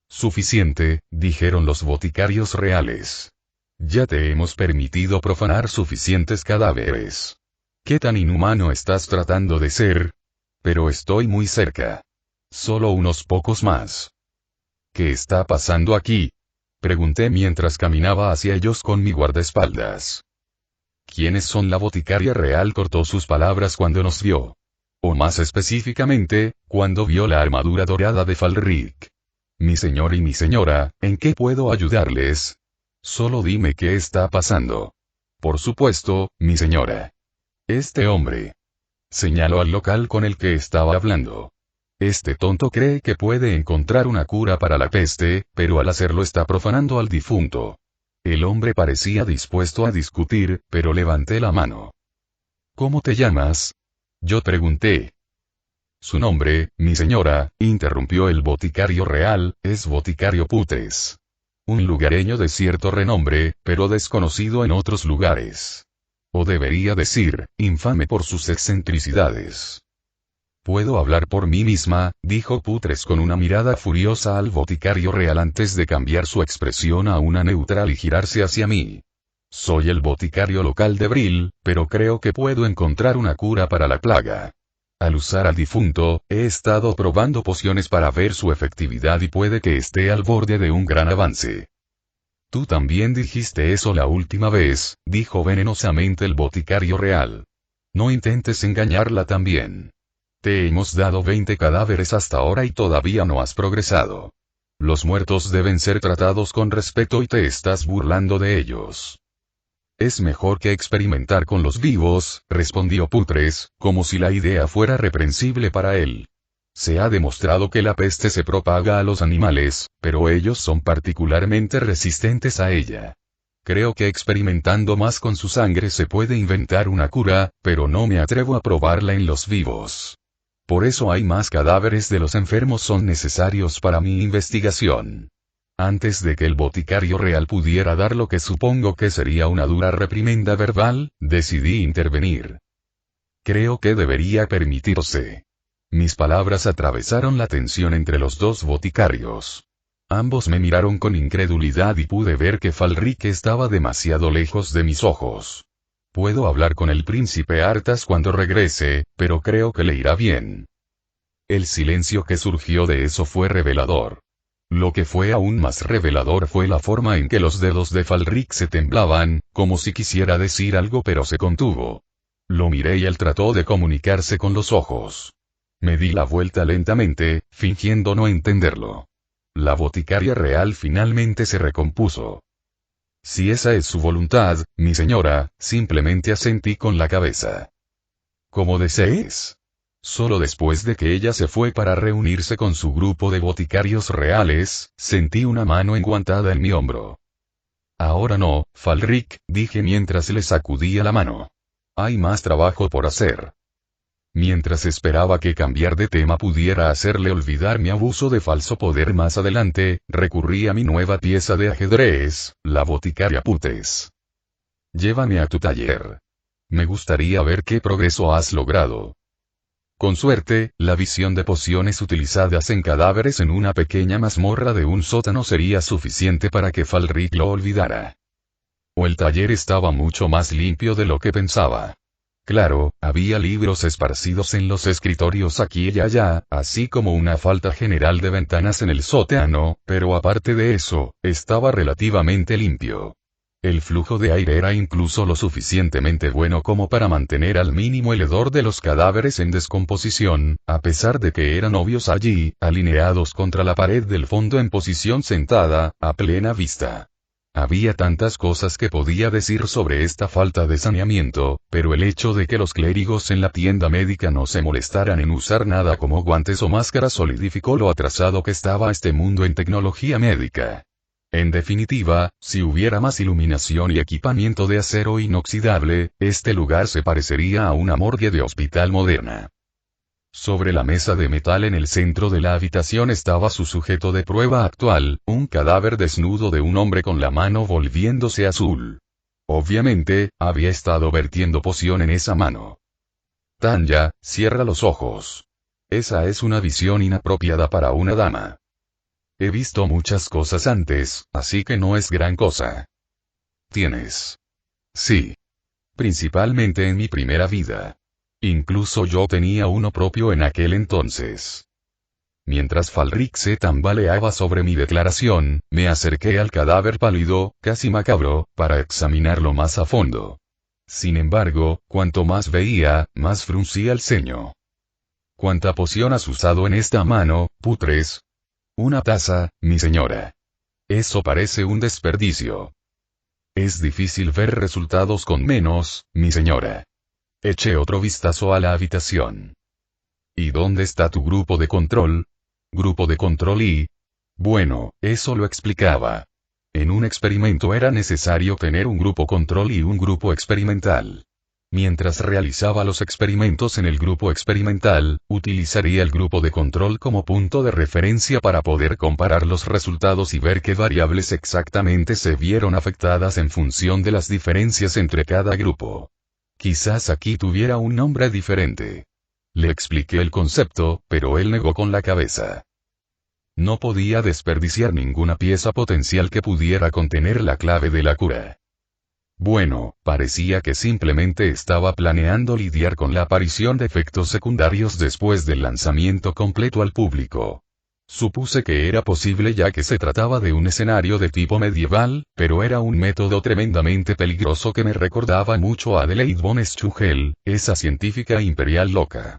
Suficiente, dijeron los boticarios reales. Ya te hemos permitido profanar suficientes cadáveres. ¿Qué tan inhumano estás tratando de ser? Pero estoy muy cerca. Solo unos pocos más. ¿Qué está pasando aquí? Pregunté mientras caminaba hacia ellos con mi guardaespaldas. ¿Quiénes son? La boticaria real cortó sus palabras cuando nos vio. O más específicamente, cuando vio la armadura dorada de Falric. Mi señor y mi señora, ¿en qué puedo ayudarles? Solo dime qué está pasando. Por supuesto, mi señora. Este hombre. Señaló al local con el que estaba hablando. Este tonto cree que puede encontrar una cura para la peste, pero al hacerlo está profanando al difunto. El hombre parecía dispuesto a discutir, pero levanté la mano. ¿Cómo te llamas? Yo pregunté. Su nombre, mi señora, interrumpió el boticario real, es Boticario Putres. Un lugareño de cierto renombre, pero desconocido en otros lugares. O debería decir, infame por sus excentricidades. Puedo hablar por mí misma, dijo Putres con una mirada furiosa al boticario real antes de cambiar su expresión a una neutral y girarse hacia mí. Soy el boticario local de Bril, pero creo que puedo encontrar una cura para la plaga. Al usar al difunto, he estado probando pociones para ver su efectividad y puede que esté al borde de un gran avance. Tú también dijiste eso la última vez, dijo venenosamente el boticario real. No intentes engañarla también. Te hemos dado 20 cadáveres hasta ahora y todavía no has progresado. Los muertos deben ser tratados con respeto y te estás burlando de ellos. Es mejor que experimentar con los vivos, respondió Putres, como si la idea fuera reprensible para él. Se ha demostrado que la peste se propaga a los animales, pero ellos son particularmente resistentes a ella. Creo que experimentando más con su sangre se puede inventar una cura, pero no me atrevo a probarla en los vivos. Por eso hay más cadáveres de los enfermos son necesarios para mi investigación. Antes de que el boticario real pudiera dar lo que supongo que sería una dura reprimenda verbal, decidí intervenir. Creo que debería permitirse. Mis palabras atravesaron la tensión entre los dos boticarios. Ambos me miraron con incredulidad y pude ver que Falric estaba demasiado lejos de mis ojos. Puedo hablar con el príncipe Artas cuando regrese, pero creo que le irá bien. El silencio que surgió de eso fue revelador. Lo que fue aún más revelador fue la forma en que los dedos de Falric se temblaban, como si quisiera decir algo pero se contuvo. Lo miré y él trató de comunicarse con los ojos. Me di la vuelta lentamente, fingiendo no entenderlo. La boticaria real finalmente se recompuso. Si esa es su voluntad, mi señora, simplemente asentí con la cabeza. Como desees. Solo después de que ella se fue para reunirse con su grupo de boticarios reales, sentí una mano enguantada en mi hombro. Ahora no, Falric, dije mientras le sacudía la mano. Hay más trabajo por hacer. Mientras esperaba que cambiar de tema pudiera hacerle olvidar mi abuso de falso poder más adelante, recurrí a mi nueva pieza de ajedrez, la boticaria Putres. Llévame a tu taller. Me gustaría ver qué progreso has logrado. Con suerte, la visión de pociones utilizadas en cadáveres en una pequeña mazmorra de un sótano sería suficiente para que Falric lo olvidara. O el taller estaba mucho más limpio de lo que pensaba. Claro, había libros esparcidos en los escritorios aquí y allá, así como una falta general de ventanas en el sótano, pero aparte de eso, estaba relativamente limpio. El flujo de aire era incluso lo suficientemente bueno como para mantener al mínimo el hedor de los cadáveres en descomposición, a pesar de que eran obvios allí, alineados contra la pared del fondo en posición sentada, a plena vista. Había tantas cosas que podía decir sobre esta falta de saneamiento, pero el hecho de que los clérigos en la tienda médica no se molestaran en usar nada como guantes o máscaras solidificó lo atrasado que estaba este mundo en tecnología médica. En definitiva, si hubiera más iluminación y equipamiento de acero inoxidable, este lugar se parecería a una morgue de hospital moderna. Sobre la mesa de metal en el centro de la habitación estaba su sujeto de prueba actual, un cadáver desnudo de un hombre con la mano volviéndose azul. Obviamente, había estado vertiendo poción en esa mano. Tanya, cierra los ojos. Esa es una visión inapropiada para una dama. He visto muchas cosas antes, así que no es gran cosa. ¿Tienes? Sí. Principalmente en mi primera vida. Incluso yo tenía uno propio en aquel entonces. Mientras Falric se tambaleaba sobre mi declaración, me acerqué al cadáver pálido, casi macabro, para examinarlo más a fondo. Sin embargo, cuanto más veía, más fruncía el ceño. ¿Cuánta poción has usado en esta mano, Putres? Una taza, mi señora. Eso parece un desperdicio. Es difícil ver resultados con menos, mi señora. Eché otro vistazo a la habitación. ¿Y dónde está tu grupo de control? ¿Grupo de control y? Bueno, eso lo explicaba. En un experimento era necesario tener un grupo control y un grupo experimental. Mientras realizaba los experimentos en el grupo experimental, utilizaría el grupo de control como punto de referencia para poder comparar los resultados y ver qué variables exactamente se vieron afectadas en función de las diferencias entre cada grupo. Quizás aquí tuviera un nombre diferente. Le expliqué el concepto, pero él negó con la cabeza. No podía desperdiciar ninguna pieza potencial que pudiera contener la clave de la cura. Bueno, parecía que simplemente estaba planeando lidiar con la aparición de efectos secundarios después del lanzamiento completo al público. Supuse que era posible ya que se trataba de un escenario de tipo medieval, pero era un método tremendamente peligroso que me recordaba mucho a Adelaide von Schuchel, esa científica imperial loca.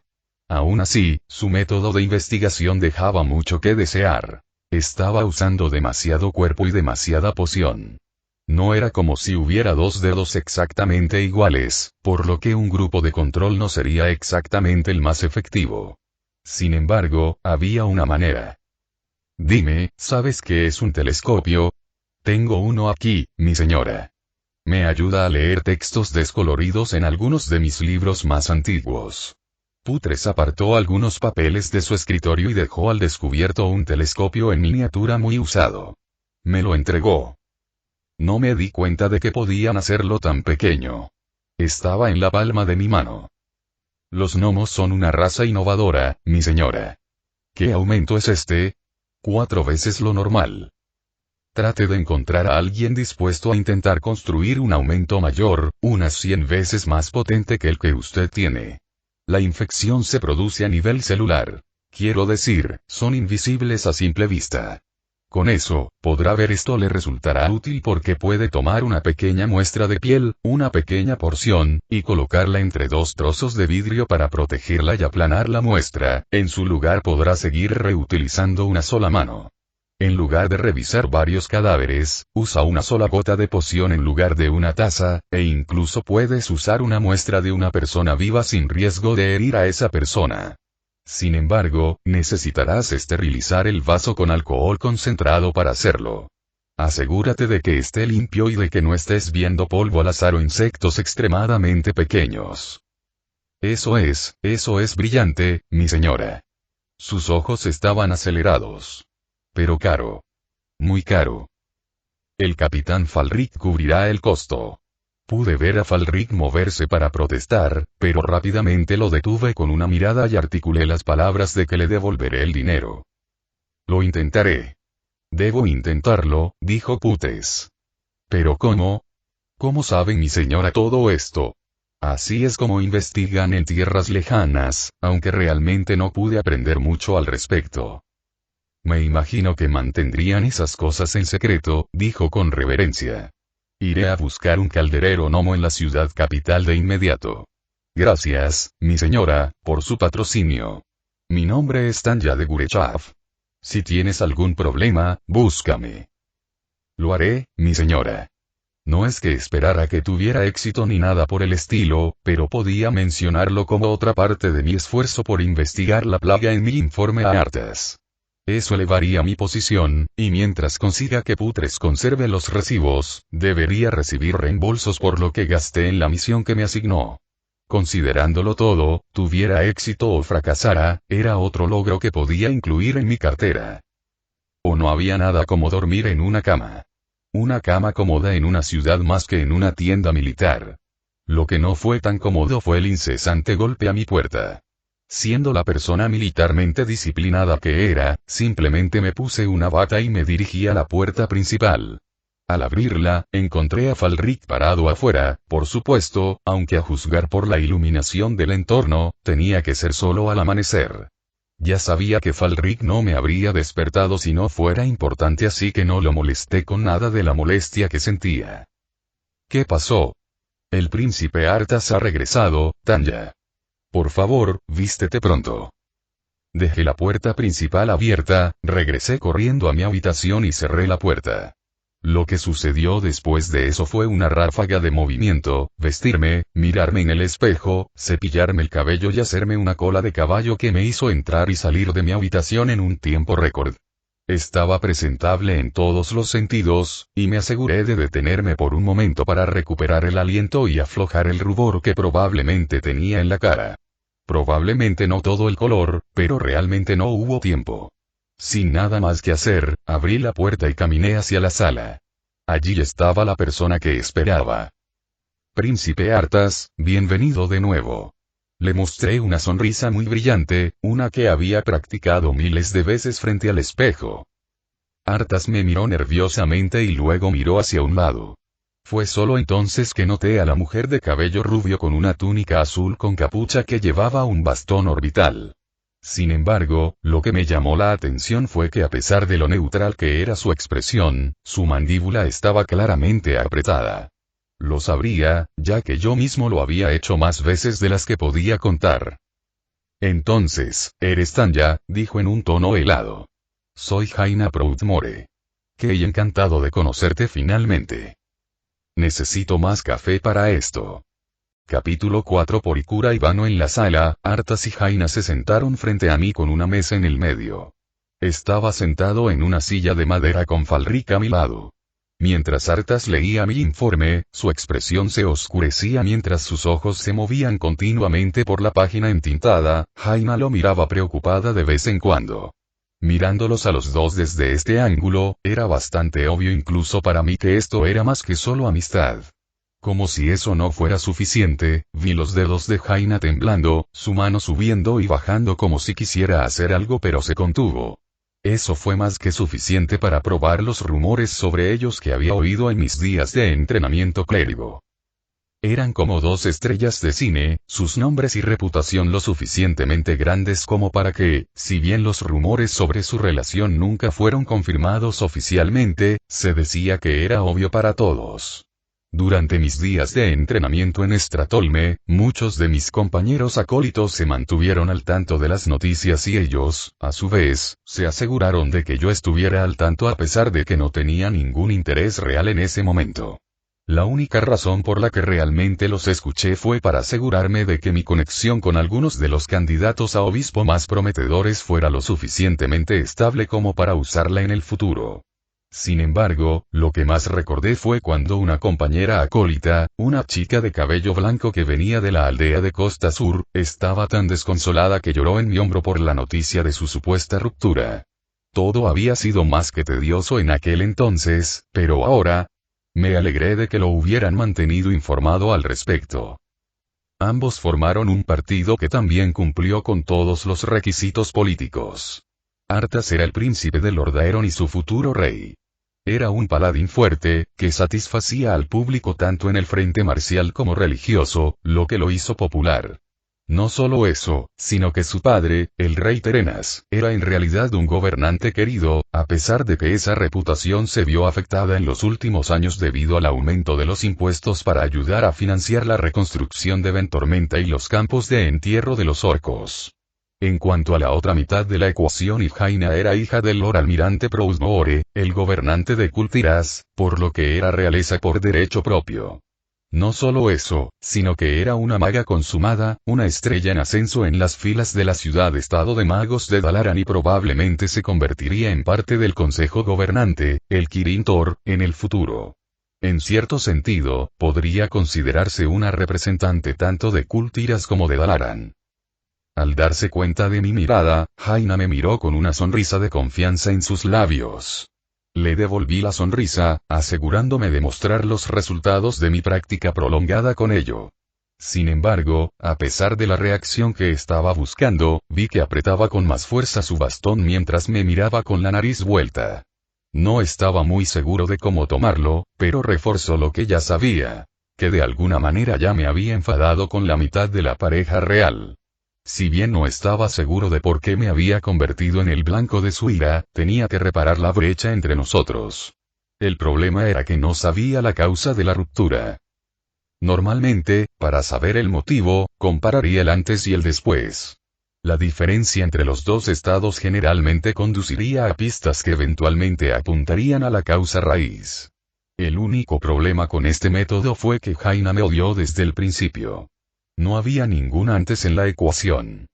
Aún así, su método de investigación dejaba mucho que desear. Estaba usando demasiado cuerpo y demasiada poción. No era como si hubiera dos dedos exactamente iguales, por lo que un grupo de control no sería exactamente el más efectivo. Sin embargo, había una manera. Dime, ¿sabes qué es un telescopio? Tengo uno aquí, mi señora. Me ayuda a leer textos descoloridos en algunos de mis libros más antiguos. Putres apartó algunos papeles de su escritorio y dejó al descubierto un telescopio en miniatura muy usado. Me lo entregó. No me di cuenta de que podían hacerlo tan pequeño. Estaba en la palma de mi mano. Los gnomos son una raza innovadora, mi señora. ¿Qué aumento es este? 4 veces lo normal. Trate de encontrar a alguien dispuesto a intentar construir un aumento mayor, unas 100 veces más potente que el que usted tiene. La infección se produce a nivel celular. Quiero decir, son invisibles a simple vista. Con eso, podrá ver esto le resultará útil porque puede tomar una pequeña muestra de piel, una pequeña porción, y colocarla entre 2 trozos de vidrio para protegerla y aplanar la muestra, en su lugar podrá seguir reutilizando una sola mano. En lugar de revisar varios cadáveres, usa una sola gota de poción en lugar de una taza, e incluso puedes usar una muestra de una persona viva sin riesgo de herir a esa persona. Sin embargo, necesitarás esterilizar el vaso con alcohol concentrado para hacerlo. Asegúrate de que esté limpio y de que no estés viendo polvo al azar o insectos extremadamente pequeños. Eso es brillante, mi señora. Sus ojos estaban acelerados. Pero caro. Muy caro. El capitán Falric cubrirá el costo. Pude ver a Falric moverse para protestar, pero rápidamente lo detuve con una mirada y articulé las palabras de que le devolveré el dinero. Lo intentaré. Debo intentarlo, dijo Putres. ¿Pero cómo? ¿Cómo sabe mi señora todo esto? Así es como investigan en tierras lejanas, aunque realmente no pude aprender mucho al respecto. Me imagino que mantendrían esas cosas en secreto, dijo con reverencia. Iré a buscar un calderero gnomo en la ciudad capital de inmediato. Gracias, mi señora, por su patrocinio. Mi nombre es Tanya de Gurechav. Si tienes algún problema, búscame. Lo haré, mi señora. No es que esperara que tuviera éxito ni nada por el estilo, pero podía mencionarlo como otra parte de mi esfuerzo por investigar la plaga en mi informe a Artas. Eso elevaría mi posición, y mientras consiga que Putres conserve los recibos, debería recibir reembolsos por lo que gasté en la misión que me asignó. Considerándolo todo, tuviera éxito o fracasara, era otro logro que podía incluir en mi cartera. O no había nada como dormir en una cama. Una cama cómoda en una ciudad más que en una tienda militar. Lo que no fue tan cómodo fue el incesante golpe a mi puerta. Siendo la persona militarmente disciplinada que era, simplemente me puse una bata y me dirigí a la puerta principal. Al abrirla, encontré a Falric parado afuera, por supuesto, aunque a juzgar por la iluminación del entorno, tenía que ser solo al amanecer. Ya sabía que Falric no me habría despertado si no fuera importante, así que no lo molesté con nada de la molestia que sentía. ¿Qué pasó? El príncipe Artas ha regresado, Tanya. Por favor, vístete pronto. Dejé la puerta principal abierta, regresé corriendo a mi habitación y cerré la puerta. Lo que sucedió después de eso fue una ráfaga de movimiento, vestirme, mirarme en el espejo, cepillarme el cabello y hacerme una cola de caballo que me hizo entrar y salir de mi habitación en un tiempo récord. Estaba presentable en todos los sentidos, y me aseguré de detenerme por un momento para recuperar el aliento y aflojar el rubor que probablemente tenía en la cara. Probablemente no todo el color, pero realmente no hubo tiempo. Sin nada más que hacer, abrí la puerta y caminé hacia la sala. Allí estaba la persona que esperaba. Príncipe Arthas, bienvenido de nuevo. Le mostré una sonrisa muy brillante, una que había practicado miles de veces frente al espejo. Arthas me miró nerviosamente y luego miró hacia un lado. Fue solo entonces que noté a la mujer de cabello rubio con una túnica azul con capucha que llevaba un bastón orbital. Sin embargo, lo que me llamó la atención fue que a pesar de lo neutral que era su expresión, su mandíbula estaba claramente apretada. Lo sabría, ya que yo mismo lo había hecho más veces de las que podía contar. Entonces, eres Tanya, dijo en un tono helado. Soy Jaina Proudmoore. Qué encantado de conocerte finalmente. Necesito más café para esto. Capítulo 4. Por Ikura y Vano en la sala, Arthas y Jaina se sentaron frente a mí con una mesa en el medio. Estaba sentado en una silla de madera con Falric a mi lado. Mientras Arthas leía mi informe, su expresión se oscurecía mientras sus ojos se movían continuamente por la página entintada. Jaina lo miraba preocupada de vez en cuando. Mirándolos a los dos desde este ángulo, era bastante obvio incluso para mí que esto era más que solo amistad. Como si eso no fuera suficiente, vi los dedos de Jaina temblando, su mano subiendo y bajando como si quisiera hacer algo pero se contuvo. Eso fue más que suficiente para probar los rumores sobre ellos que había oído en mis días de entrenamiento clérigo. Eran como dos estrellas de cine, sus nombres y reputación lo suficientemente grandes como para que, si bien los rumores sobre su relación nunca fueron confirmados oficialmente, se decía que era obvio para todos. Durante mis días de entrenamiento en Stratolme, muchos de mis compañeros acólitos se mantuvieron al tanto de las noticias y ellos, a su vez, se aseguraron de que yo estuviera al tanto a pesar de que no tenía ningún interés real en ese momento. La única razón por la que realmente los escuché fue para asegurarme de que mi conexión con algunos de los candidatos a obispo más prometedores fuera lo suficientemente estable como para usarla en el futuro. Sin embargo, lo que más recordé fue cuando una compañera acólita, una chica de cabello blanco que venía de la aldea de Costa Sur, estaba tan desconsolada que lloró en mi hombro por la noticia de su supuesta ruptura. Todo había sido más que tedioso en aquel entonces, pero ahora, me alegré de que lo hubieran mantenido informado al respecto. Ambos formaron un partido que también cumplió con todos los requisitos políticos. Arthas era el príncipe de Lordaeron y su futuro rey. Era un paladín fuerte, que satisfacía al público tanto en el frente marcial como religioso, lo que lo hizo popular. No solo eso, sino que su padre, el rey Terenas, era en realidad un gobernante querido, a pesar de que esa reputación se vio afectada en los últimos años debido al aumento de los impuestos para ayudar a financiar la reconstrucción de Ventormenta y los campos de entierro de los orcos. En cuanto a la otra mitad de la ecuación, Jaina era hija del Lord Almirante Proudmoore, el gobernante de Kultiras, por lo que era realeza por derecho propio. No solo eso, sino que era una maga consumada, una estrella en ascenso en las filas de la ciudad-estado de magos de Dalaran y probablemente se convertiría en parte del consejo gobernante, el Kirin Tor, en el futuro. En cierto sentido, podría considerarse una representante tanto de Kultiras como de Dalaran. Al darse cuenta de mi mirada, Jaina me miró con una sonrisa de confianza en sus labios. Le devolví la sonrisa, asegurándome de mostrar los resultados de mi práctica prolongada con ello. Sin embargo, a pesar de la reacción que estaba buscando, vi que apretaba con más fuerza su bastón mientras me miraba con la nariz vuelta. No estaba muy seguro de cómo tomarlo, pero reforzó lo que ya sabía, que de alguna manera ya me había enfadado con la mitad de la pareja real. Si bien no estaba seguro de por qué me había convertido en el blanco de su ira, tenía que reparar la brecha entre nosotros. El problema era que no sabía la causa de la ruptura. Normalmente, para saber el motivo, compararía el antes y el después. La diferencia entre los dos estados generalmente conduciría a pistas que eventualmente apuntarían a la causa raíz. El único problema con este método fue que Jaina me odió desde el principio. No había ningún antes en la ecuación.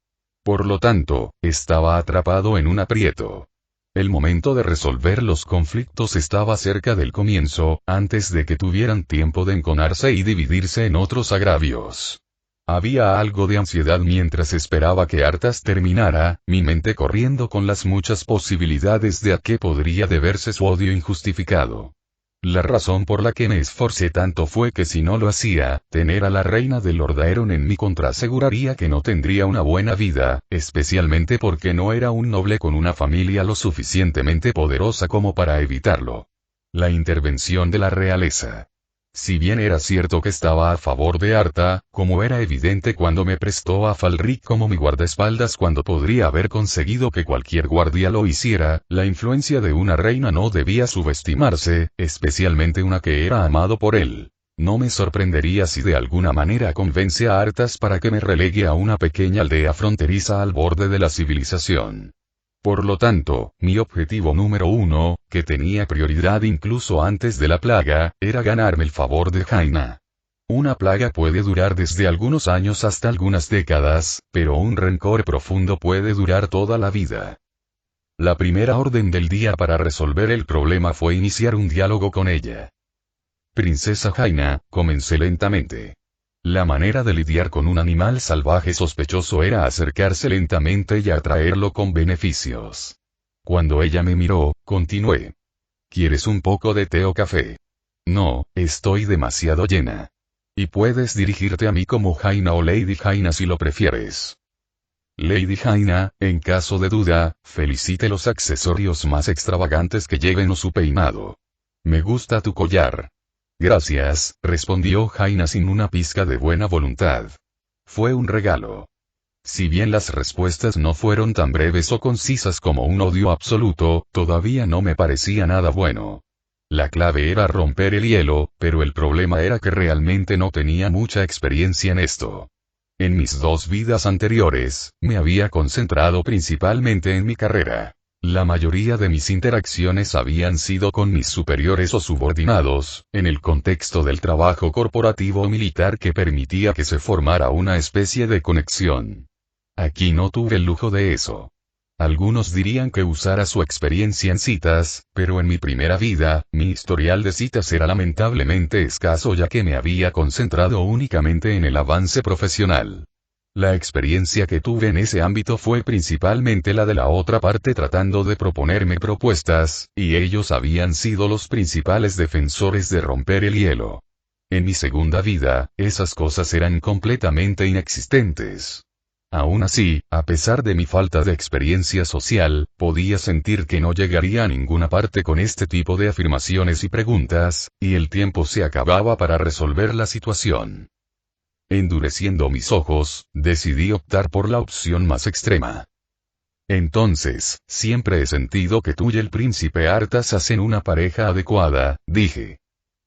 Por lo tanto, estaba atrapado en un aprieto. El momento de resolver los conflictos estaba cerca del comienzo, antes de que tuvieran tiempo de enconarse y dividirse en otros agravios. Había algo de ansiedad mientras esperaba que Arthas terminara, mi mente corriendo con las muchas posibilidades de a qué podría deberse su odio injustificado. La razón por la que me esforcé tanto fue que si no lo hacía, tener a la reina de Lordaeron en mi contra aseguraría que no tendría una buena vida, especialmente porque no era un noble con una familia lo suficientemente poderosa como para evitarlo. La intervención de la realeza. Si bien era cierto que estaba a favor de Arta, como era evidente cuando me prestó a Falric como mi guardaespaldas cuando podría haber conseguido que cualquier guardia lo hiciera, la influencia de una reina no debía subestimarse, especialmente una que era amado por él. No me sorprendería si de alguna manera convence a Arthas para que me relegue a una pequeña aldea fronteriza al borde de la civilización. Por lo tanto, mi objetivo número 1, que tenía prioridad incluso antes de la plaga, era ganarme el favor de Jaina. Una plaga puede durar desde algunos años hasta algunas décadas, pero un rencor profundo puede durar toda la vida. La primera orden del día para resolver el problema fue iniciar un diálogo con ella. Princesa Jaina, comencé lentamente. La manera de lidiar con un animal salvaje sospechoso era acercarse lentamente y atraerlo con beneficios. Cuando ella me miró, continué. ¿Quieres un poco de té o café? No, estoy demasiado llena. Y puedes dirigirte a mí como Jaina o Lady Jaina si lo prefieres. Lady Jaina, en caso de duda, felicite los accesorios más extravagantes que lleven o su peinado. Me gusta tu collar. Gracias, respondió Jaina sin una pizca de buena voluntad. Fue un regalo. Si bien las respuestas no fueron tan breves o concisas como un odio absoluto, todavía no me parecía nada bueno. La clave era romper el hielo, pero el problema era que realmente no tenía mucha experiencia en esto. En mis 2 vidas anteriores, me había concentrado principalmente en mi carrera. La mayoría de mis interacciones habían sido con mis superiores o subordinados, en el contexto del trabajo corporativo o militar que permitía que se formara una especie de conexión. Aquí no tuve el lujo de eso. Algunos dirían que usara su experiencia en citas, pero en mi primera vida, mi historial de citas era lamentablemente escaso ya que me había concentrado únicamente en el avance profesional. La experiencia que tuve en ese ámbito fue principalmente la de la otra parte tratando de proponerme propuestas, y ellos habían sido los principales defensores de romper el hielo. En mi segunda vida, esas cosas eran completamente inexistentes. Aún así, a pesar de mi falta de experiencia social, podía sentir que no llegaría a ninguna parte con este tipo de afirmaciones y preguntas, y el tiempo se acababa para resolver la situación. Endureciendo mis ojos, decidí optar por la opción más extrema. Entonces, siempre he sentido que tú y el príncipe Arthas hacen una pareja adecuada, dije.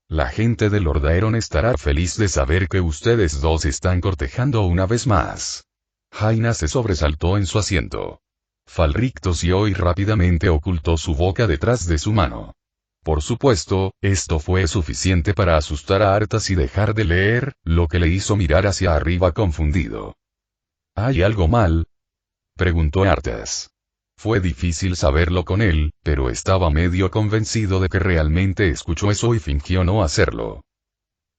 La gente de Lordaeron estará feliz de saber que ustedes dos están cortejando una vez más. Jaina se sobresaltó en su asiento. Falric tosió y rápidamente ocultó su boca detrás de su mano. Por supuesto, esto fue suficiente para asustar a Arthas y dejar de leer, lo que le hizo mirar hacia arriba confundido. ¿Hay algo mal? Preguntó Arthas. Fue difícil saberlo con él, pero estaba medio convencido de que realmente escuchó eso y fingió no hacerlo.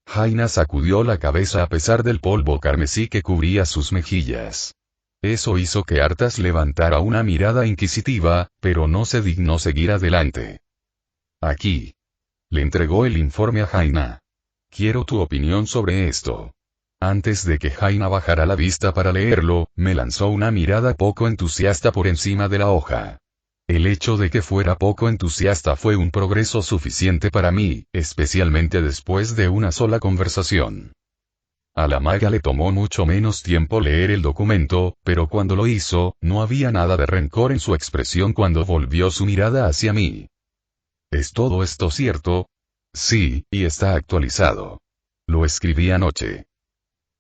Jaina sacudió la cabeza a pesar del polvo carmesí que cubría sus mejillas. Eso hizo que Arthas levantara una mirada inquisitiva, pero no se dignó seguir adelante. Aquí. Le entregó el informe a Jaina. Quiero tu opinión sobre esto. Antes de que Jaina bajara la vista para leerlo, me lanzó una mirada poco entusiasta por encima de la hoja. El hecho de que fuera poco entusiasta fue un progreso suficiente para mí, especialmente después de una sola conversación. A la maga le tomó mucho menos tiempo leer el documento, pero cuando lo hizo, no había nada de rencor en su expresión cuando volvió su mirada hacia mí. ¿Es todo esto cierto? Sí, y está actualizado. Lo escribí anoche.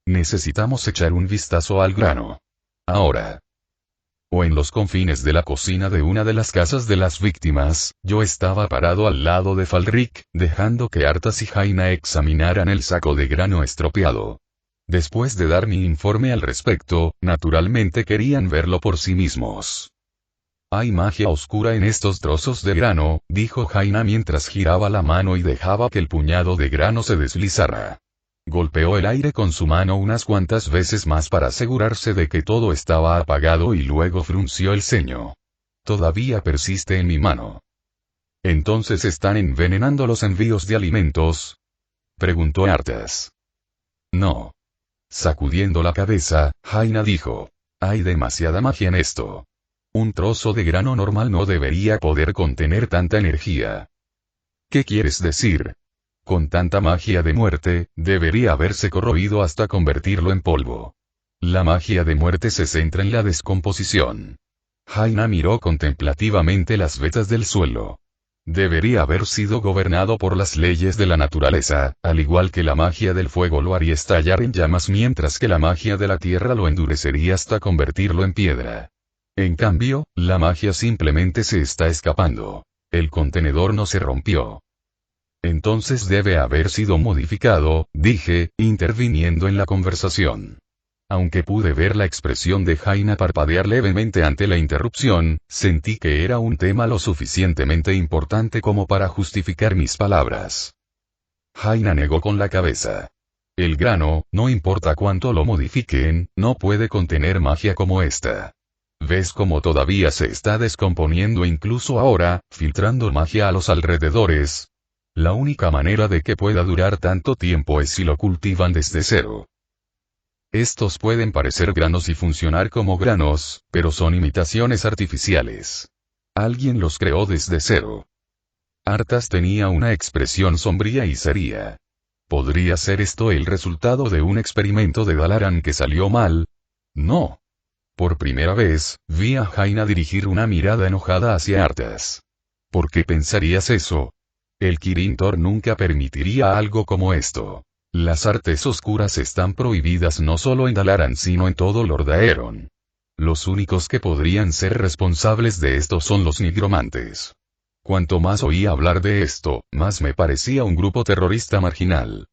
Necesitamos echar un vistazo al grano. Ahora. O en los confines de la cocina de una de las casas de las víctimas, yo estaba parado al lado de Falric, dejando que Arthas y Jaina examinaran el saco de grano estropeado. Después de dar mi informe al respecto, naturalmente querían verlo por sí mismos. Hay magia oscura en estos trozos de grano, dijo Jaina mientras giraba la mano y dejaba que el puñado de grano se deslizara. Golpeó el aire con su mano unas cuantas veces más para asegurarse de que todo estaba apagado y luego frunció el ceño. Todavía persiste en mi mano. ¿Entonces están envenenando los envíos de alimentos? Preguntó Arthas. No. Sacudiendo la cabeza, Jaina dijo. Hay demasiada magia en esto. Un trozo de grano normal no debería poder contener tanta energía. ¿Qué quieres decir? Con tanta magia de muerte, debería haberse corroído hasta convertirlo en polvo. La magia de muerte se centra en la descomposición. Jaina miró contemplativamente las vetas del suelo. Debería haber sido gobernado por las leyes de la naturaleza, al igual que la magia del fuego lo haría estallar en llamas mientras que la magia de la tierra lo endurecería hasta convertirlo en piedra. En cambio, la magia simplemente se está escapando. El contenedor no se rompió. Entonces debe haber sido modificado, dije, interviniendo en la conversación. Aunque pude ver la expresión de Jaina parpadear levemente ante la interrupción, sentí que era un tema lo suficientemente importante como para justificar mis palabras. Jaina negó con la cabeza. El grano, no importa cuánto lo modifiquen, no puede contener magia como esta. ¿Ves cómo todavía se está descomponiendo incluso ahora, filtrando magia a los alrededores? La única manera de que pueda durar tanto tiempo es si lo cultivan desde cero. Estos pueden parecer granos y funcionar como granos, pero son imitaciones artificiales. Alguien los creó desde cero. Arthas tenía una expresión sombría y seria. ¿Podría ser esto el resultado de un experimento de Dalaran que salió mal? No. Por primera vez, vi a Jaina dirigir una mirada enojada hacia Arthas. ¿Por qué pensarías eso? El Kirin Tor nunca permitiría algo como esto. Las artes oscuras están prohibidas no solo en Dalaran sino en todo Lord Aeron. Los únicos que podrían ser responsables de esto son los nigromantes. Cuanto más oí hablar de esto, más me parecía un grupo terrorista marginal.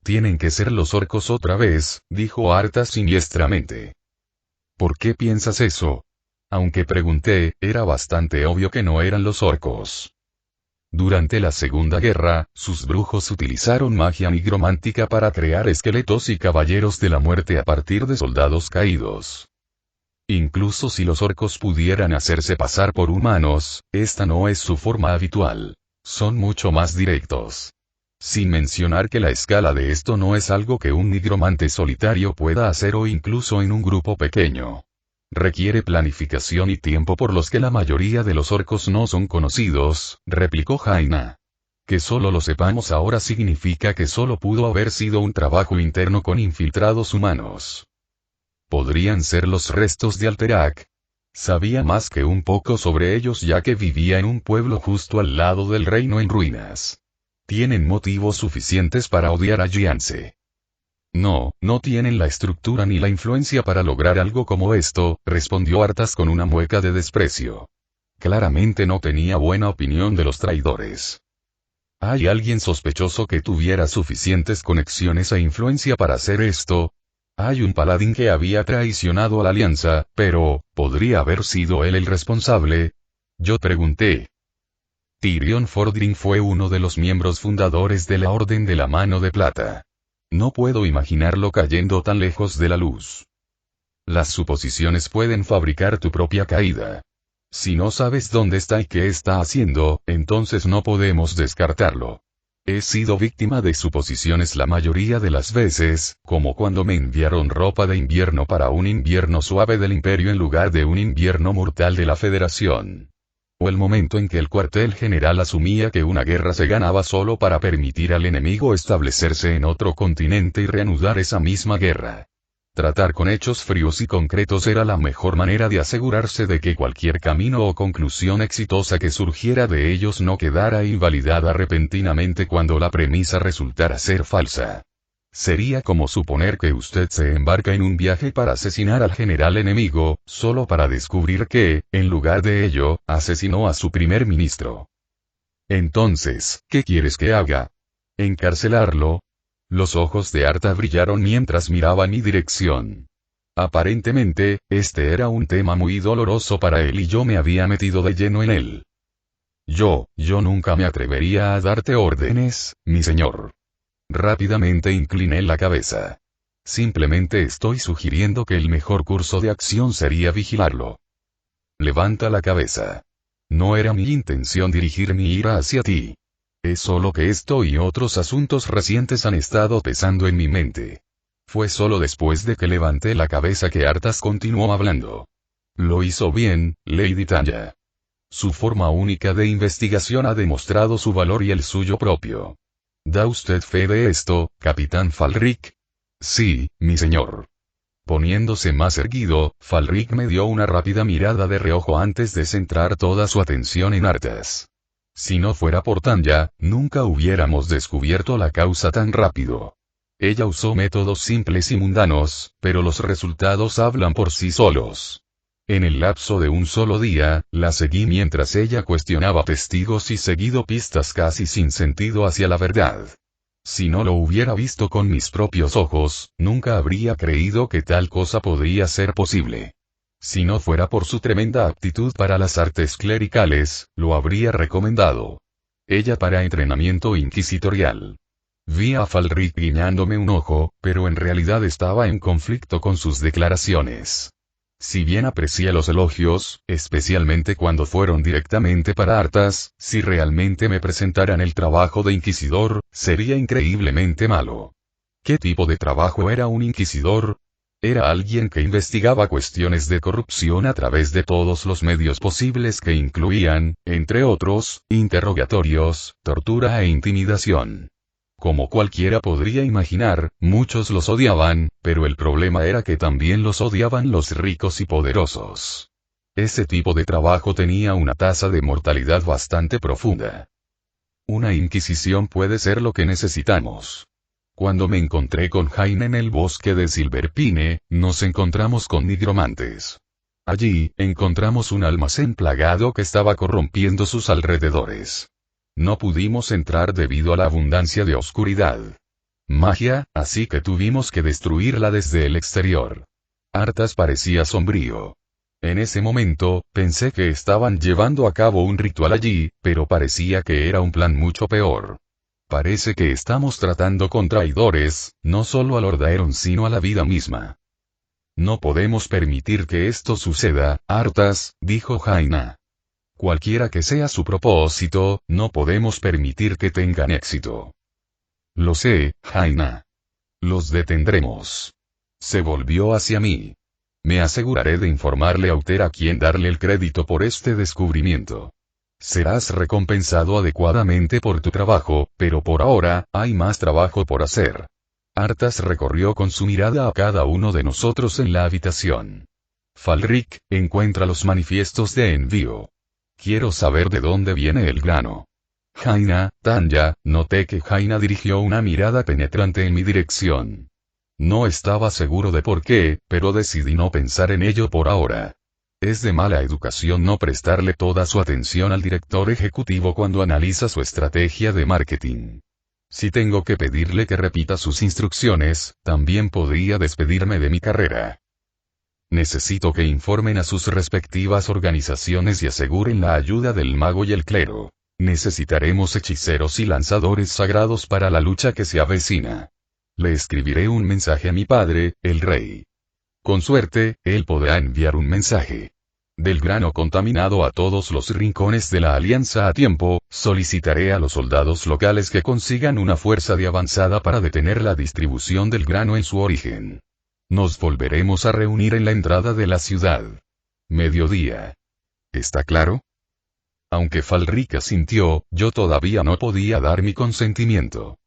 Tienen que ser los orcos otra vez, dijo Arthas siniestramente. ¿Por qué piensas eso? Aunque pregunté, era bastante obvio que no eran los orcos. Durante la Segunda Guerra, sus brujos utilizaron magia nigromántica para crear esqueletos y caballeros de la muerte a partir de soldados caídos. Incluso si los orcos pudieran hacerse pasar por humanos, esta no es su forma habitual. Son mucho más directos. Sin mencionar que la escala de esto no es algo que un nigromante solitario pueda hacer o incluso en un grupo pequeño. Requiere planificación y tiempo por los que la mayoría de los orcos no son conocidos, replicó Jaina. Que solo lo sepamos ahora significa que solo pudo haber sido un trabajo interno con infiltrados humanos. ¿Podrían ser los restos de Alterac? Sabía más que un poco sobre ellos ya que vivía en un pueblo justo al lado del reino en ruinas. Tienen motivos suficientes para odiar a Jiance. No, no tienen la estructura ni la influencia para lograr algo como esto, respondió Arthas con una mueca de desprecio. Claramente no tenía buena opinión de los traidores. ¿Hay alguien sospechoso que tuviera suficientes conexiones e influencia para hacer esto? Hay un paladín que había traicionado a la alianza, pero, ¿podría haber sido él el responsable? Yo pregunté. Tyrion Fordring fue uno de los miembros fundadores de la Orden de la Mano de Plata. No puedo imaginarlo cayendo tan lejos de la luz. Las suposiciones pueden fabricar tu propia caída. Si no sabes dónde está y qué está haciendo, entonces no podemos descartarlo. He sido víctima de suposiciones la mayoría de las veces, como cuando me enviaron ropa de invierno para un invierno suave del Imperio en lugar de un invierno mortal de la Federación. O el momento en que el cuartel general asumía que una guerra se ganaba solo para permitir al enemigo establecerse en otro continente y reanudar esa misma guerra. Tratar con hechos fríos y concretos era la mejor manera de asegurarse de que cualquier camino o conclusión exitosa que surgiera de ellos no quedara invalidada repentinamente cuando la premisa resultara ser falsa. Sería como suponer que usted se embarca en un viaje para asesinar al general enemigo, solo para descubrir que, en lugar de ello, asesinó a su primer ministro. Entonces, ¿qué quieres que haga? ¿Encarcelarlo? Los ojos de Arta brillaron mientras miraba mi dirección. Aparentemente, este era un tema muy doloroso para él y yo me había metido de lleno en él. Yo nunca me atrevería a darte órdenes, mi señor. Rápidamente incliné la cabeza. Simplemente estoy sugiriendo que el mejor curso de acción sería vigilarlo. Levanta la cabeza. No era mi intención dirigir mi ira hacia ti. Es solo que esto y otros asuntos recientes han estado pesando en mi mente. Fue solo después de que levanté la cabeza que Arthas continuó hablando. Lo hizo bien, Lady Tanya. Su forma única de investigación ha demostrado su valor y el suyo propio. ¿Da usted fe de esto, Capitán Falric? Sí, mi señor. Poniéndose más erguido, Falric me dio una rápida mirada de reojo antes de centrar toda su atención en Arthas. Si no fuera por Tanya, nunca hubiéramos descubierto la causa tan rápido. Ella usó métodos simples y mundanos, pero los resultados hablan por sí solos. En el lapso de un solo día, la seguí mientras ella cuestionaba testigos y seguido pistas casi sin sentido hacia la verdad. Si no lo hubiera visto con mis propios ojos, nunca habría creído que tal cosa podría ser posible. Si no fuera por su tremenda aptitud para las artes clericales, lo habría recomendado. Ella para entrenamiento inquisitorial. Vi a Falric guiñándome un ojo, pero en realidad estaba en conflicto con sus declaraciones. Si bien aprecié los elogios, especialmente cuando fueron directamente para Arthas, si realmente me presentaran el trabajo de inquisidor, sería increíblemente malo. ¿Qué tipo de trabajo era un inquisidor? Era alguien que investigaba cuestiones de corrupción a través de todos los medios posibles que incluían, entre otros, interrogatorios, tortura e intimidación. Como cualquiera podría imaginar, muchos los odiaban, pero el problema era que también los odiaban los ricos y poderosos. Ese tipo de trabajo tenía una tasa de mortalidad bastante profunda. Una inquisición puede ser lo que necesitamos. Cuando me encontré con Jaime en el bosque de Silverpine, nos encontramos con nigromantes. Allí, encontramos un almacén plagado que estaba corrompiendo sus alrededores. No pudimos entrar debido a la abundancia de oscuridad. Magia, así que tuvimos que destruirla desde el exterior. Arthas parecía sombrío. En ese momento, pensé que estaban llevando a cabo un ritual allí, pero parecía que era un plan mucho peor. Parece que estamos tratando con traidores, no solo a Lord Aeron sino a la vida misma. No podemos permitir que esto suceda, Arthas, dijo Jaina. Cualquiera que sea su propósito, no podemos permitir que tengan éxito. Lo sé, Jaina. Los detendremos. Se volvió hacia mí. Me aseguraré de informarle a Uther a quien darle el crédito por este descubrimiento. Serás recompensado adecuadamente por tu trabajo, pero por ahora, hay más trabajo por hacer. Arthas recorrió con su mirada a cada uno de nosotros en la habitación. Falric, encuentra los manifiestos de envío. Quiero saber de dónde viene el grano. Jaina, Tanya, noté que Jaina dirigió una mirada penetrante en mi dirección. No estaba seguro de por qué, pero decidí no pensar en ello por ahora. Es de mala educación no prestarle toda su atención al director ejecutivo cuando analiza su estrategia de marketing. Si tengo que pedirle que repita sus instrucciones, también podría despedirme de mi carrera. Necesito que informen a sus respectivas organizaciones y aseguren la ayuda del mago y el clero. Necesitaremos hechiceros y lanzadores sagrados para la lucha que se avecina. Le escribiré un mensaje a mi padre, el rey. Con suerte, él podrá enviar un mensaje. Del grano contaminado a todos los rincones de la alianza a tiempo, solicitaré a los soldados locales que consigan una fuerza de avanzada para detener la distribución del grano en su origen. Nos volveremos a reunir en la entrada de la ciudad. Mediodía. ¿Está claro? Aunque Falric asintió, yo todavía no podía dar mi consentimiento.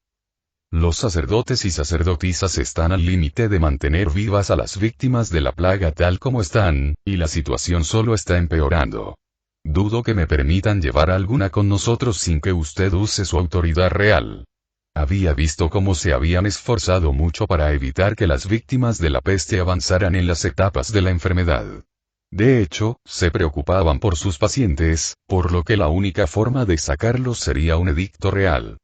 Los sacerdotes y sacerdotisas están al límite de mantener vivas a las víctimas de la plaga tal como están, y la situación solo está empeorando. Dudo que me permitan llevar alguna con nosotros sin que usted use su autoridad real. Había visto cómo se habían esforzado mucho para evitar que las víctimas de la peste avanzaran en las etapas de la enfermedad. De hecho, se preocupaban por sus pacientes, por lo que la única forma de sacarlos sería un edicto real.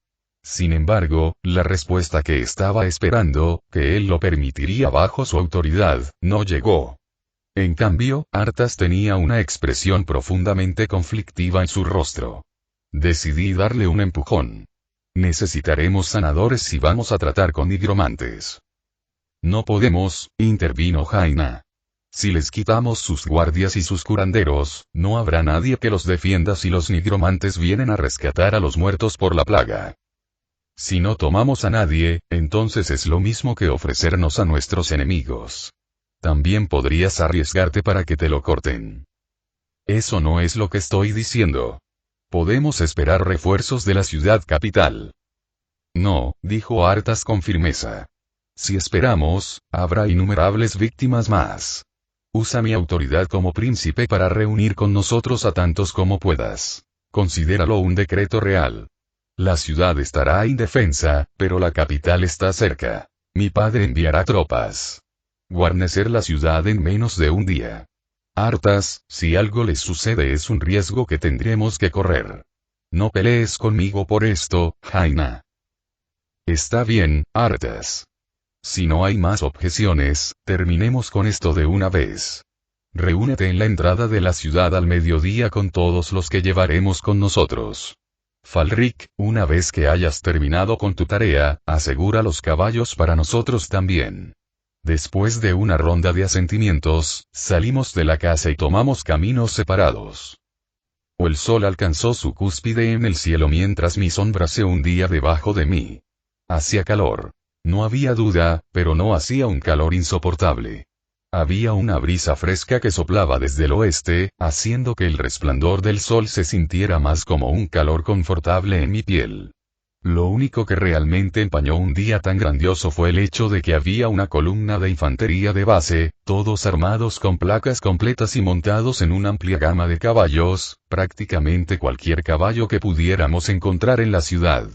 Sin embargo, la respuesta que estaba esperando, que él lo permitiría bajo su autoridad, no llegó. En cambio, Arthas tenía una expresión profundamente conflictiva en su rostro. Decidí darle un empujón. Necesitaremos sanadores si vamos a tratar con nigromantes. No podemos, intervino Jaina. Si les quitamos sus guardias y sus curanderos, no habrá nadie que los defienda si los nigromantes vienen a rescatar a los muertos por la plaga. Si no tomamos a nadie, entonces es lo mismo que ofrecernos a nuestros enemigos. También podrías arriesgarte para que te lo corten. Eso no es lo que estoy diciendo. Podemos esperar refuerzos de la ciudad capital. No, dijo Arthas con firmeza. Si esperamos, habrá innumerables víctimas más. Usa mi autoridad como príncipe para reunir con nosotros a tantos como puedas. Considéralo un decreto real. La ciudad estará indefensa, pero la capital está cerca. Mi padre enviará tropas. Guarnecer la ciudad en menos de un día. Arthas, si algo les sucede es un riesgo que tendremos que correr. No pelees conmigo por esto, Jaina. Está bien, Arthas. Si no hay más objeciones, terminemos con esto de una vez. Reúnete en la entrada de la ciudad al mediodía con todos los que llevaremos con nosotros. Falric, una vez que hayas terminado con tu tarea, asegura los caballos para nosotros también. Después de una ronda de asentimientos, salimos de la casa y tomamos caminos separados. El sol alcanzó su cúspide en el cielo mientras mi sombra se hundía debajo de mí. Hacía calor. No había duda, pero no hacía un calor insoportable. Había una brisa fresca que soplaba desde el oeste, haciendo que el resplandor del sol se sintiera más como un calor confortable en mi piel. Lo único que realmente empañó un día tan grandioso fue el hecho de que había una columna de infantería de base, todos armados con placas completas y montados en una amplia gama de caballos, prácticamente cualquier caballo que pudiéramos encontrar en la ciudad.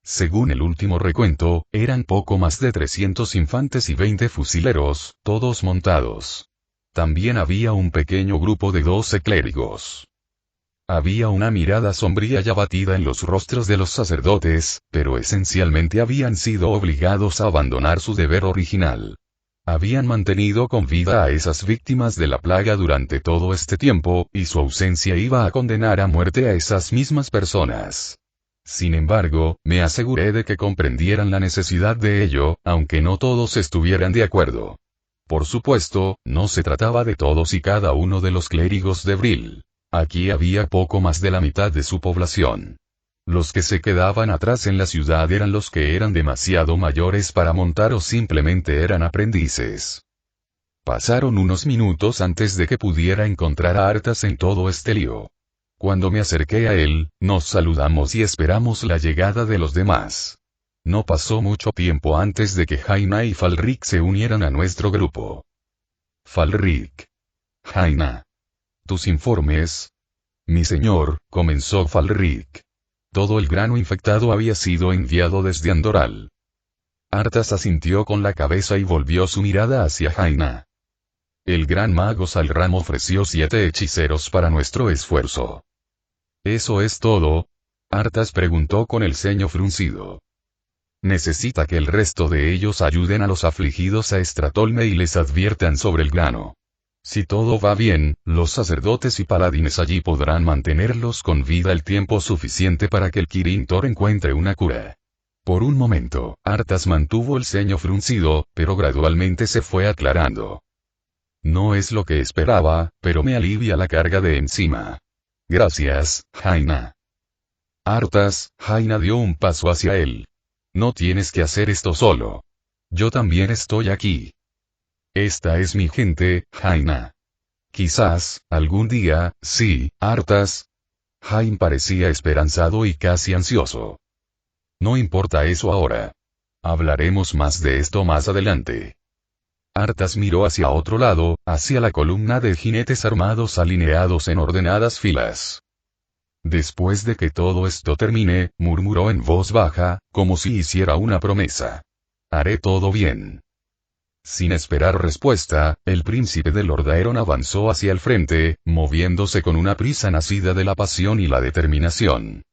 Según el último recuento, eran poco más de 300 infantes y 20 fusileros, todos montados. También había un pequeño grupo de 12 clérigos. Había una mirada sombría y abatida en los rostros de los sacerdotes, pero esencialmente habían sido obligados a abandonar su deber original. Habían mantenido con vida a esas víctimas de la plaga durante todo este tiempo, y su ausencia iba a condenar a muerte a esas mismas personas. Sin embargo, me aseguré de que comprendieran la necesidad de ello, aunque no todos estuvieran de acuerdo. Por supuesto, no se trataba de todos y cada uno de los clérigos de Vril. Aquí había poco más de la mitad de su población. Los que se quedaban atrás en la ciudad eran los que eran demasiado mayores para montar o simplemente eran aprendices. Pasaron unos minutos antes de que pudiera encontrar a Arthas en todo este lío. Cuando me acerqué a él, nos saludamos y esperamos la llegada de los demás. No pasó mucho tiempo antes de que Jaina y Falric se unieran a nuestro grupo. Falric. Jaina. Tus informes. Mi señor, comenzó Falric. Todo el grano infectado había sido enviado desde Andoral. Arthas asintió con la cabeza y volvió su mirada hacia Jaina. El gran mago Salram ofreció 7 hechiceros para nuestro esfuerzo. ¿Eso es todo? Arthas preguntó con el ceño fruncido. Necesita que el resto de ellos ayuden a los afligidos a Stratolme y les adviertan sobre el grano. Si todo va bien, los sacerdotes y paladines allí podrán mantenerlos con vida el tiempo suficiente para que el Kirin Tor encuentre una cura. Por un momento, Arthas mantuvo el ceño fruncido, pero gradualmente se fue aclarando. No es lo que esperaba, pero me alivia la carga de encima. Gracias, Jaina. Arthas, Jaina dio un paso hacia él. No tienes que hacer esto solo. Yo también estoy aquí. Esta es mi gente, Jaina. Quizás, algún día, sí, Arthas. Jain parecía esperanzado y casi ansioso. No importa eso ahora. Hablaremos más de esto más adelante. Arthas miró hacia otro lado, hacia la columna de jinetes armados alineados en ordenadas filas. Después de que todo esto termine, murmuró en voz baja, como si hiciera una promesa. Haré todo bien. Sin esperar respuesta, el príncipe de Lordaeron avanzó hacia el frente, moviéndose con una prisa nacida de la pasión y la determinación.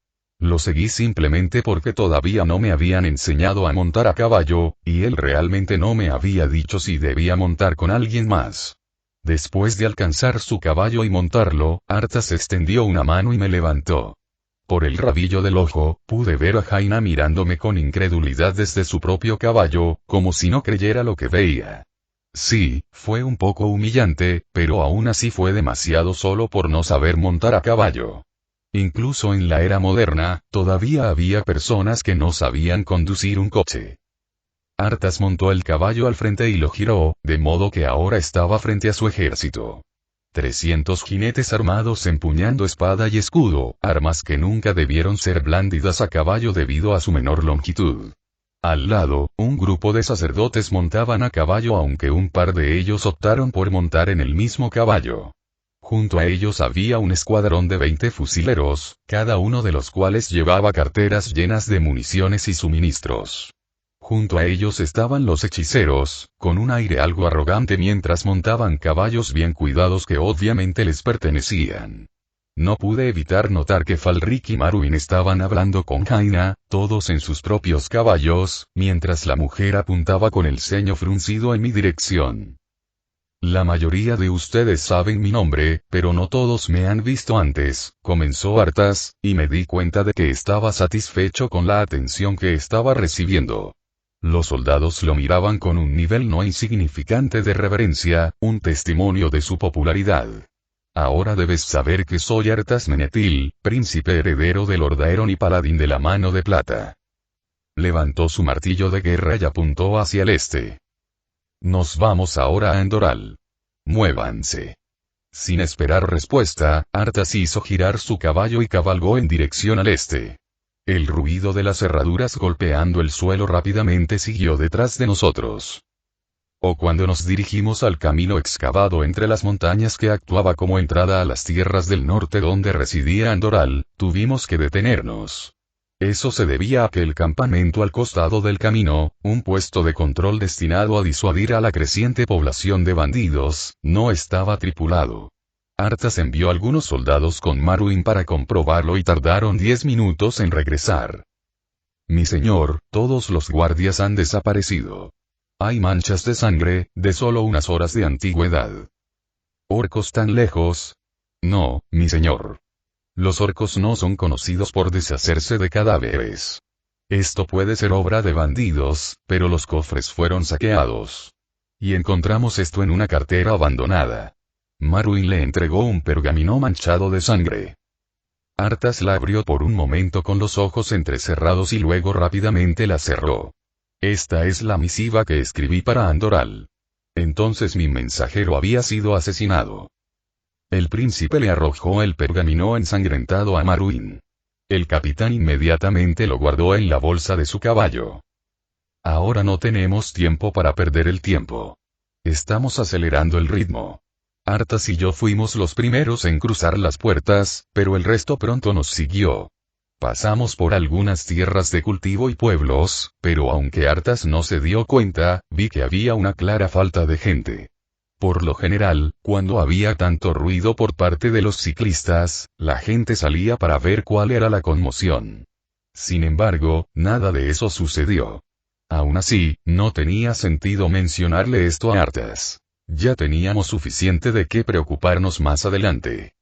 Lo seguí simplemente porque todavía no me habían enseñado a montar a caballo, y él realmente no me había dicho si debía montar con alguien más. Después de alcanzar su caballo y montarlo, Arthas extendió una mano y me levantó. Por el rabillo del ojo, pude ver a Jaina mirándome con incredulidad desde su propio caballo, como si no creyera lo que veía. Sí, fue un poco humillante, pero aún así fue demasiado solo por no saber montar a caballo. Incluso en la era moderna, todavía había personas que no sabían conducir un coche. Arthas montó el caballo al frente y lo giró, de modo que ahora estaba frente a su ejército. 300 jinetes armados empuñando espada y escudo, armas que nunca debieron ser blandidas a caballo debido a su menor longitud. Al lado, un grupo de sacerdotes montaban a caballo aunque un par de ellos optaron por montar en el mismo caballo. Junto a ellos había un escuadrón de 20 fusileros, cada uno de los cuales llevaba carteras llenas de municiones y suministros. Junto a ellos estaban los hechiceros, con un aire algo arrogante mientras montaban caballos bien cuidados que obviamente les pertenecían. No pude evitar notar que Falric y Maruin estaban hablando con Jaina, todos en sus propios caballos, mientras la mujer apuntaba con el ceño fruncido en mi dirección. La mayoría de ustedes saben mi nombre, pero no todos me han visto antes, comenzó Arthas, y me di cuenta de que estaba satisfecho con la atención que estaba recibiendo. Los soldados lo miraban con un nivel no insignificante de reverencia, un testimonio de su popularidad. Ahora debes saber que soy Arthas Menethil, príncipe heredero de Lord Aeron y paladín de la mano de plata. Levantó su martillo de guerra y apuntó hacia el este. Nos vamos ahora a Andoral. Muévanse. Sin esperar respuesta, Arthas hizo girar su caballo y cabalgó en dirección al este. El ruido de las herraduras golpeando el suelo rápidamente siguió detrás de nosotros. Cuando nos dirigimos al camino excavado entre las montañas que actuaba como entrada a las tierras del norte donde residía Andoral, tuvimos que detenernos. Eso se debía a que el campamento al costado del camino, un puesto de control destinado a disuadir a la creciente población de bandidos, no estaba tripulado. Arthas envió algunos soldados con Maruin para comprobarlo y tardaron 10 minutos en regresar. Mi señor, todos los guardias han desaparecido. Hay manchas de sangre, de solo unas horas de antigüedad. ¿Orcos tan lejos? No, mi señor. Los orcos no son conocidos por deshacerse de cadáveres. Esto puede ser obra de bandidos, pero los cofres fueron saqueados. Y encontramos esto en una cartera abandonada. Maruin le entregó un pergamino manchado de sangre. Arthas la abrió por un momento con los ojos entrecerrados y luego rápidamente la cerró. Esta es la misiva que escribí para Andoral. Entonces mi mensajero había sido asesinado. El príncipe le arrojó el pergamino ensangrentado a Maruin. El capitán inmediatamente lo guardó en la bolsa de su caballo. Ahora no tenemos tiempo para perder el tiempo. Estamos acelerando el ritmo. Arthas y yo fuimos los primeros en cruzar las puertas, pero el resto pronto nos siguió. Pasamos por algunas tierras de cultivo y pueblos, pero aunque Arthas no se dio cuenta, vi que había una clara falta de gente. Por lo general, cuando había tanto ruido por parte de los ciclistas, la gente salía para ver cuál era la conmoción. Sin embargo, nada de eso sucedió. Aún así, no tenía sentido mencionarle esto a Arthas. Ya teníamos suficiente de qué preocuparnos más adelante.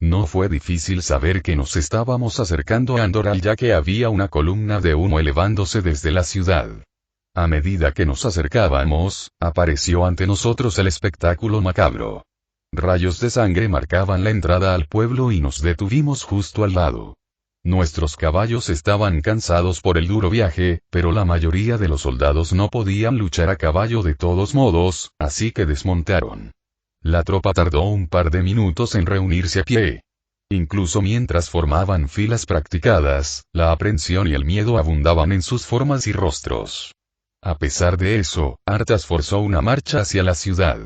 No fue difícil saber que nos estábamos acercando a Andoral ya que había una columna de humo elevándose desde la ciudad. A medida que nos acercábamos, apareció ante nosotros el espectáculo macabro. Rayos de sangre marcaban la entrada al pueblo y nos detuvimos justo al lado. Nuestros caballos estaban cansados por el duro viaje, pero la mayoría de los soldados no podían luchar a caballo de todos modos, así que desmontaron. La tropa tardó un par de minutos en reunirse a pie. Incluso mientras formaban filas practicadas, la aprensión y el miedo abundaban en sus formas y rostros. A pesar de eso, Arthas forzó una marcha hacia la ciudad.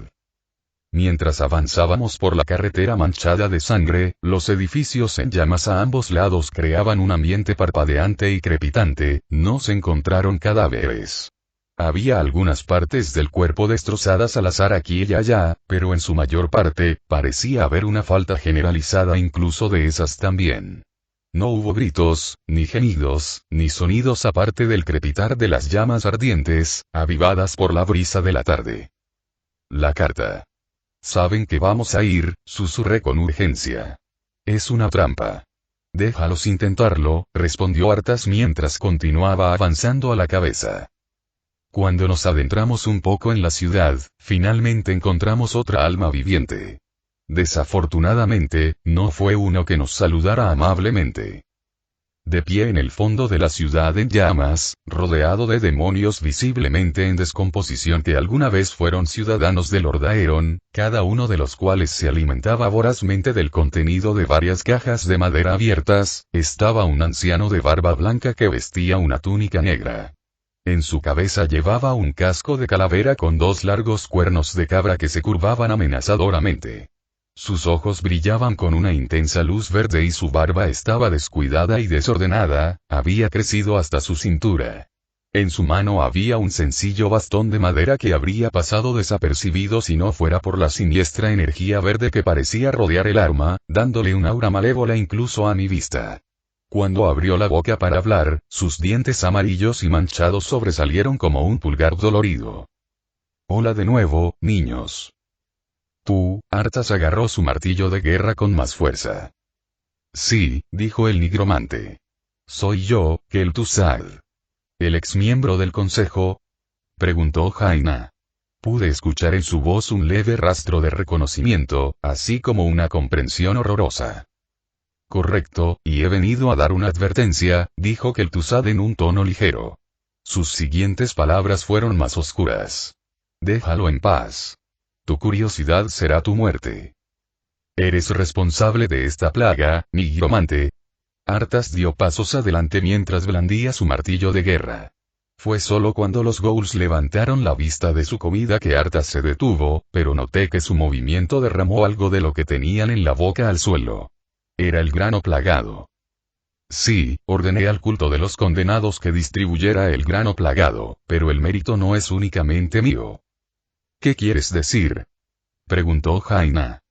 Mientras avanzábamos por la carretera manchada de sangre, los edificios en llamas a ambos lados creaban un ambiente parpadeante y crepitante, no se encontraron cadáveres. Había algunas partes del cuerpo destrozadas al azar aquí y allá, pero en su mayor parte, parecía haber una falta generalizada incluso de esas también. No hubo gritos, ni gemidos, ni sonidos aparte del crepitar de las llamas ardientes, avivadas por la brisa de la tarde. La carta. Saben que vamos a ir, susurré con urgencia. Es una trampa. Déjalos intentarlo, respondió Arthas mientras continuaba avanzando a la cabeza. Cuando nos adentramos un poco en la ciudad, finalmente encontramos otra alma viviente. Desafortunadamente, no fue uno que nos saludara amablemente. De pie en el fondo de la ciudad en llamas, rodeado de demonios visiblemente en descomposición que alguna vez fueron ciudadanos de Lord Aeron, cada uno de los cuales se alimentaba vorazmente del contenido de varias cajas de madera abiertas, estaba un anciano de barba blanca que vestía una túnica negra. En su cabeza llevaba un casco de calavera con dos largos cuernos de cabra que se curvaban amenazadoramente. Sus ojos brillaban con una intensa luz verde y su barba estaba descuidada y desordenada, había crecido hasta su cintura. En su mano había un sencillo bastón de madera que habría pasado desapercibido si no fuera por la siniestra energía verde que parecía rodear el arma, dándole un aura malévola incluso a mi vista. Cuando abrió la boca para hablar, sus dientes amarillos y manchados sobresalieron como un pulgar dolorido. Hola de nuevo, niños. Arthas agarró su martillo de guerra con más fuerza. Sí, dijo el nigromante. Soy yo, Kel'Thuzad. ¿El exmiembro del consejo? Preguntó Jaina. Pude escuchar en su voz un leve rastro de reconocimiento, así como una comprensión horrorosa. Correcto, y he venido a dar una advertencia, dijo Kel'Thuzad en un tono ligero. Sus siguientes palabras fueron más oscuras. Déjalo en paz. Tu curiosidad será tu muerte. Eres responsable de esta plaga, nigromante. Arthas dio pasos adelante mientras blandía su martillo de guerra. Fue solo cuando los ghouls levantaron la vista de su comida que Arthas se detuvo, pero noté que su movimiento derramó algo de lo que tenían en la boca al suelo. Era el grano plagado. Sí, ordené al culto de los condenados que distribuyera el grano plagado, pero el mérito no es únicamente mío. ¿Qué quieres decir? Preguntó Jaina.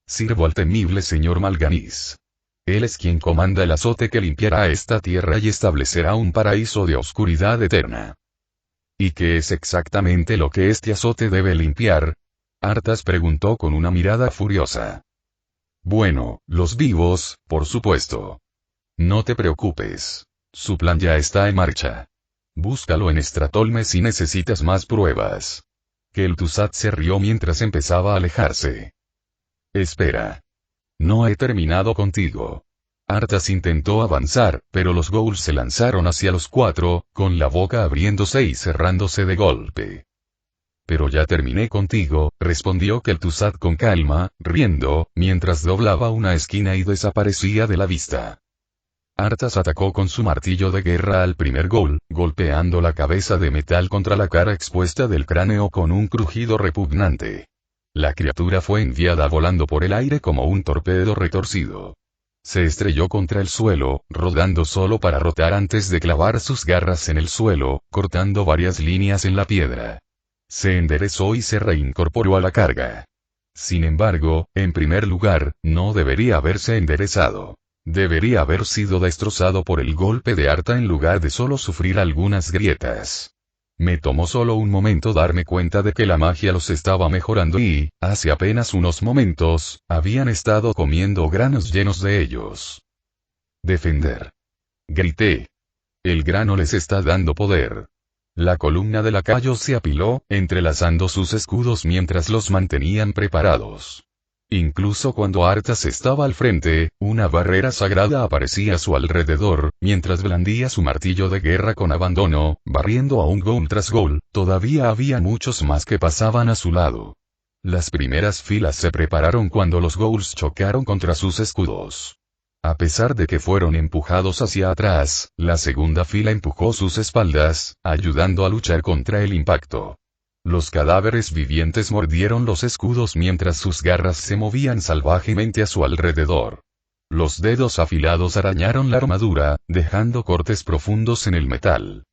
Sirvo al temible señor Mal'Ganis. Él es quien comanda el azote que limpiará esta tierra y establecerá un paraíso de oscuridad eterna. ¿Y qué es exactamente lo que este azote debe limpiar? Arthas preguntó con una mirada furiosa. Bueno, los vivos, por supuesto. No te preocupes. Su plan ya está en marcha. Búscalo en Stratholme si necesitas más pruebas. Kel'Thuzad se rió mientras empezaba a alejarse. Espera. No he terminado contigo. Arthas intentó avanzar, pero los ghouls se lanzaron hacia los cuatro, con la boca abriéndose y cerrándose de golpe. Pero ya terminé contigo, respondió Kel'Thuzad con calma, riendo, mientras doblaba una esquina y desaparecía de la vista. Arthas atacó con su martillo de guerra al primer ghoul, golpeando la cabeza de metal contra la cara expuesta del cráneo con un crujido repugnante. La criatura fue enviada volando por el aire como un torpedo retorcido. Se estrelló contra el suelo, rodando solo para rotar antes de clavar sus garras en el suelo, cortando varias líneas en la piedra. Se enderezó y se reincorporó a la carga. Sin embargo, en primer lugar, no debería haberse enderezado. Debería haber sido destrozado por el golpe de Arta en lugar de solo sufrir algunas grietas. Me tomó solo un momento darme cuenta de que la magia los estaba mejorando y, hace apenas unos momentos, habían estado comiendo granos llenos de ellos. Defender. Grité. El grano les está dando poder. La columna de lacayos se apiló, entrelazando sus escudos mientras los mantenían preparados. Incluso cuando Arthas estaba al frente, una barrera sagrada aparecía a su alrededor, mientras blandía su martillo de guerra con abandono, barriendo a un ghoul tras ghoul, todavía había muchos más que pasaban a su lado. Las primeras filas se prepararon cuando los ghouls chocaron contra sus escudos. A pesar de que fueron empujados hacia atrás, la segunda fila empujó sus espaldas, ayudando a luchar contra el impacto. Los cadáveres vivientes mordieron los escudos mientras sus garras se movían salvajemente a su alrededor. Los dedos afilados arañaron la armadura, dejando cortes profundos en el metal.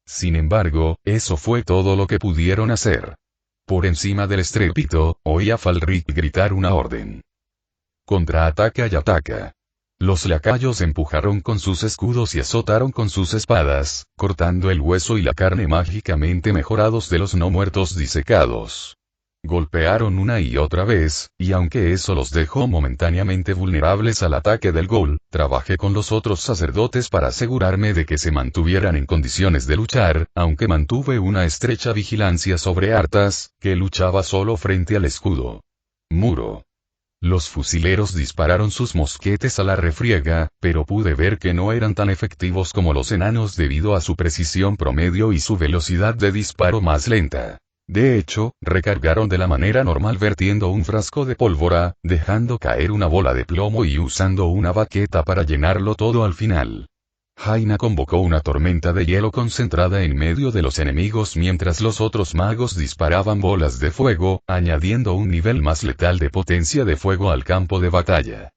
Sin embargo, eso fue todo lo que pudieron hacer. Por encima del estrépito, oí a Falric gritar una orden. Contraataca y ataca. Los lacayos empujaron con sus escudos y azotaron con sus espadas, cortando el hueso y la carne mágicamente mejorados de los no muertos disecados. Golpearon una y otra vez, y aunque eso los dejó momentáneamente vulnerables al ataque del ghoul, trabajé con los otros sacerdotes para asegurarme de que se mantuvieran en condiciones de luchar, aunque mantuve una estrecha vigilancia sobre Arthas, que luchaba solo frente al escudo. Muro. Los fusileros dispararon sus mosquetes a la refriega, pero pude ver que no eran tan efectivos como los enanos debido a su precisión promedio y su velocidad de disparo más lenta. De hecho, recargaron de la manera normal vertiendo un frasco de pólvora, dejando caer una bola de plomo y usando una baqueta para llenarlo todo al final. Jaina convocó una tormenta de hielo concentrada en medio de los enemigos mientras los otros magos disparaban bolas de fuego, añadiendo un nivel más letal de potencia de fuego al campo de batalla.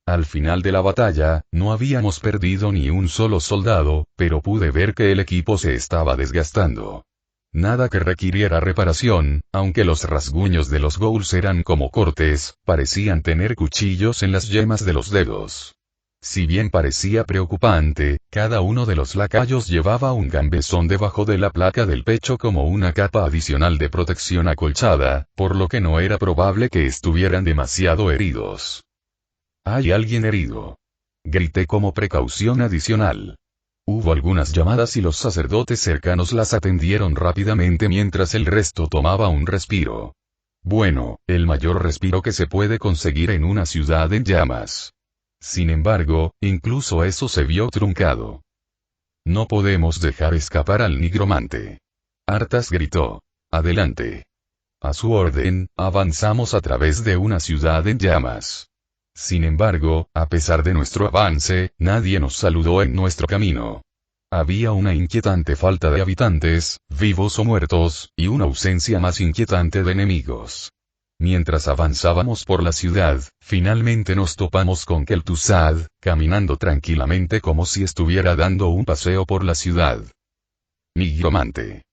Al final de la batalla, no habíamos perdido ni un solo soldado, pero pude ver que el equipo se estaba desgastando. Nada que requiriera reparación, aunque los rasguños de los ghouls eran como cortes, parecían tener cuchillos en las yemas de los dedos. Si bien parecía preocupante, cada uno de los lacayos llevaba un gambesón debajo de la placa del pecho como una capa adicional de protección acolchada, por lo que no era probable que estuvieran demasiado heridos. «¿Hay alguien herido?», grité como precaución adicional. Hubo algunas llamadas y los sacerdotes cercanos las atendieron rápidamente mientras el resto tomaba un respiro. Bueno, el mayor respiro que se puede conseguir en una ciudad en llamas. Sin embargo, incluso eso se vio truncado. «No podemos dejar escapar al nigromante», Arthas gritó. «Adelante». A su orden, avanzamos a través de una ciudad en llamas. Sin embargo, a pesar de nuestro avance, nadie nos saludó en nuestro camino. Había una inquietante falta de habitantes, vivos o muertos, y una ausencia más inquietante de enemigos. Mientras avanzábamos por la ciudad, finalmente nos topamos con Kel'Thuzad, caminando tranquilamente como si estuviera dando un paseo por la ciudad. «Nigromante».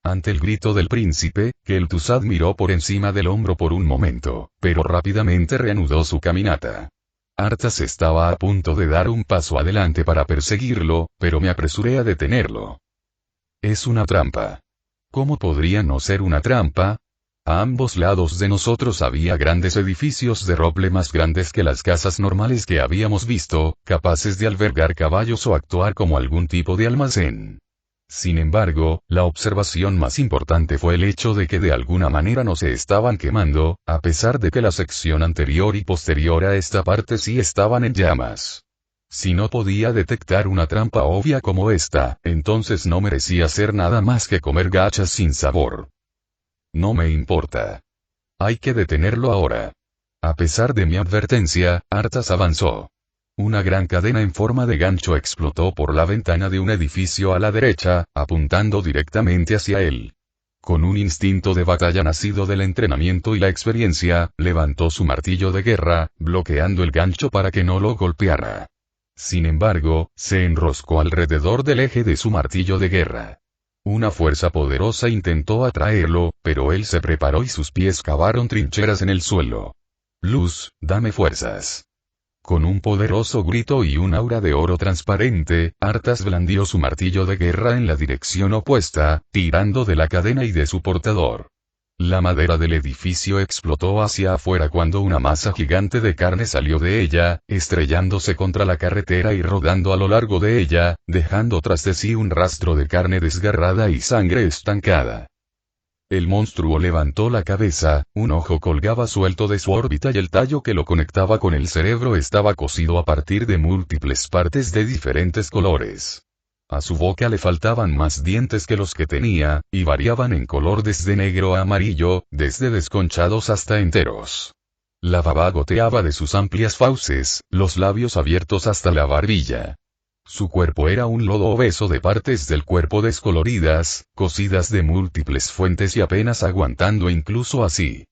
Ante el grito del príncipe, Kel'Thuzad miró por encima del hombro por un momento, pero rápidamente reanudó su caminata. Arthas estaba a punto de dar un paso adelante para perseguirlo, pero me apresuré a detenerlo. «Es una trampa». «¿Cómo podría no ser una trampa?» A ambos lados de nosotros había grandes edificios de roble más grandes que las casas normales que habíamos visto, capaces de albergar caballos o actuar como algún tipo de almacén. Sin embargo, la observación más importante fue el hecho de que de alguna manera no se estaban quemando, a pesar de que la sección anterior y posterior a esta parte sí estaban en llamas. Si no podía detectar una trampa obvia como esta, entonces no merecía ser nada más que comer gachas sin sabor. «No me importa. Hay que detenerlo ahora». A pesar de mi advertencia, Arthas avanzó. Una gran cadena en forma de gancho explotó por la ventana de un edificio a la derecha, apuntando directamente hacia él. Con un instinto de batalla nacido del entrenamiento y la experiencia, levantó su martillo de guerra, bloqueando el gancho para que no lo golpeara. Sin embargo, se enroscó alrededor del eje de su martillo de guerra. Una fuerza poderosa intentó atraerlo, pero él se preparó y sus pies cavaron trincheras en el suelo. «Luz, dame fuerzas». Con un poderoso grito y un aura de oro transparente, Arthas blandió su martillo de guerra en la dirección opuesta, tirando de la cadena y de su portador. La madera del edificio explotó hacia afuera cuando una masa gigante de carne salió de ella, estrellándose contra la carretera y rodando a lo largo de ella, dejando tras de sí un rastro de carne desgarrada y sangre estancada. El monstruo levantó la cabeza, un ojo colgaba suelto de su órbita y el tallo que lo conectaba con el cerebro estaba cosido a partir de múltiples partes de diferentes colores. A su boca le faltaban más dientes que los que tenía, y variaban en color desde negro a amarillo, desde desconchados hasta enteros. La baba goteaba de sus amplias fauces, los labios abiertos hasta la barbilla. Su cuerpo era un lodo obeso de partes del cuerpo descoloridas, cosidas de múltiples fuentes y apenas aguantando incluso así.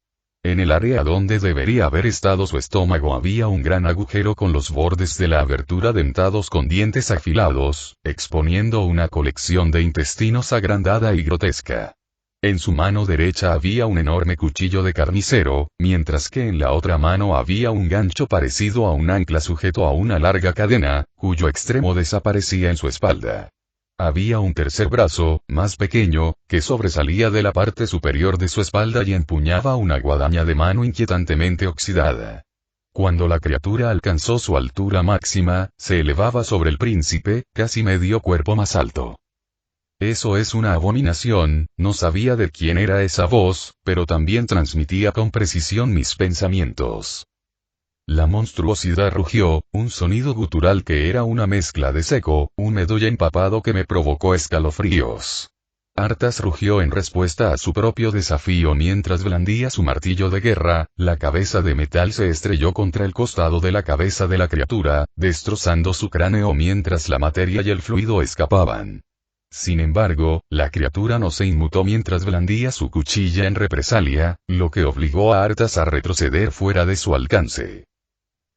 En el área donde debería haber estado su estómago había un gran agujero con los bordes de la abertura dentados con dientes afilados, exponiendo una colección de intestinos agrandada y grotesca. En su mano derecha había un enorme cuchillo de carnicero, mientras que en la otra mano había un gancho parecido a un ancla sujeto a una larga cadena, cuyo extremo desaparecía en su espalda. Había un tercer brazo, más pequeño, que sobresalía de la parte superior de su espalda y empuñaba una guadaña de mano inquietantemente oxidada. Cuando la criatura alcanzó su altura máxima, se elevaba sobre el príncipe, casi medio cuerpo más alto. Eso es una abominación, no sabía de quién era esa voz, pero también transmitía con precisión mis pensamientos. La monstruosidad rugió, un sonido gutural que era una mezcla de seco, húmedo y empapado que me provocó escalofríos. Arthas rugió en respuesta a su propio desafío mientras blandía su martillo de guerra, la cabeza de metal se estrelló contra el costado de la cabeza de la criatura, destrozando su cráneo mientras la materia y el fluido escapaban. Sin embargo, la criatura no se inmutó mientras blandía su cuchilla en represalia, lo que obligó a Arthas a retroceder fuera de su alcance.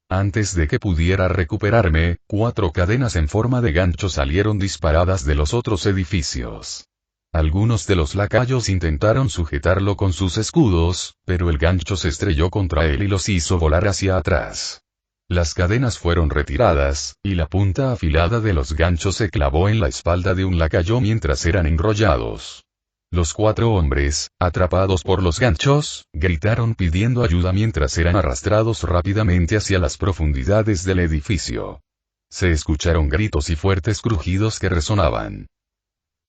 Antes de que pudiera recuperarme, 4 cadenas en forma de gancho salieron disparadas de los otros edificios. Algunos de los lacayos intentaron sujetarlo con sus escudos, pero el gancho se estrelló contra él y los hizo volar hacia atrás. Las cadenas fueron retiradas, y la punta afilada de los ganchos se clavó en la espalda de un lacayo mientras eran enrollados. Los 4 hombres, atrapados por los ganchos, gritaron pidiendo ayuda mientras eran arrastrados rápidamente hacia las profundidades del edificio. Se escucharon gritos y fuertes crujidos que resonaban.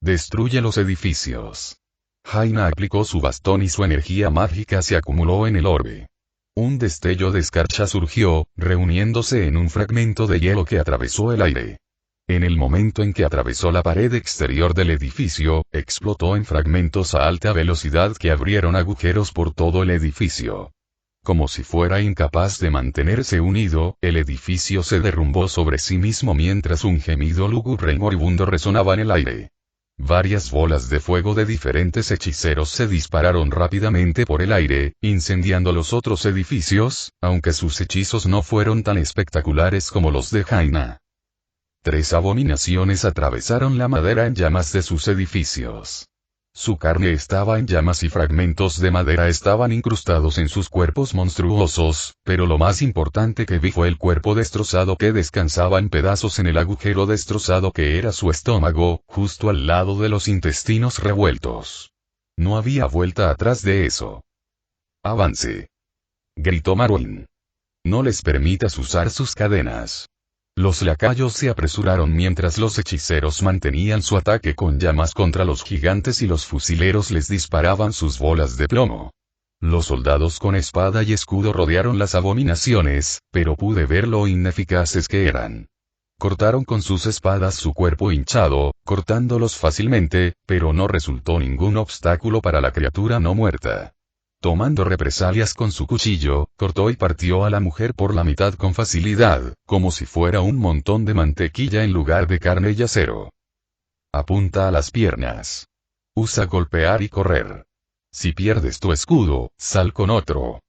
Destruye los edificios. Jaina aplicó su bastón y su energía mágica se acumuló en el orbe. Un destello de escarcha surgió, reuniéndose en un fragmento de hielo que atravesó el aire. En el momento en que atravesó la pared exterior del edificio, explotó en fragmentos a alta velocidad que abrieron agujeros por todo el edificio. Como si fuera incapaz de mantenerse unido, el edificio se derrumbó sobre sí mismo mientras un gemido lúgubre y moribundo resonaba en el aire. Varias bolas de fuego de diferentes hechiceros se dispararon rápidamente por el aire, incendiando los otros edificios, aunque sus hechizos no fueron tan espectaculares como los de Jaina. 3 abominaciones atravesaron la madera en llamas de sus edificios. Su carne estaba en llamas y fragmentos de madera estaban incrustados en sus cuerpos monstruosos, pero lo más importante que vi fue el cuerpo destrozado que descansaba en pedazos en el agujero destrozado que era su estómago, justo al lado de los intestinos revueltos. No había vuelta atrás de eso. «Avance», gritó Marwyn. «No les permitas usar sus cadenas». Los lacayos se apresuraron mientras los hechiceros mantenían su ataque con llamas contra los gigantes y los fusileros les disparaban sus bolas de plomo. Los soldados con espada y escudo rodearon las abominaciones, pero pude ver lo ineficaces que eran. Cortaron con sus espadas su cuerpo hinchado, cortándolos fácilmente, pero no resultó ningún obstáculo para la criatura no muerta. Tomando represalias con su cuchillo, cortó y partió a la mujer por la mitad con facilidad, como si fuera un montón de mantequilla en lugar de carne y acero. Apunta a las piernas. Usa golpear y correr. Si pierdes tu escudo, sal con otro.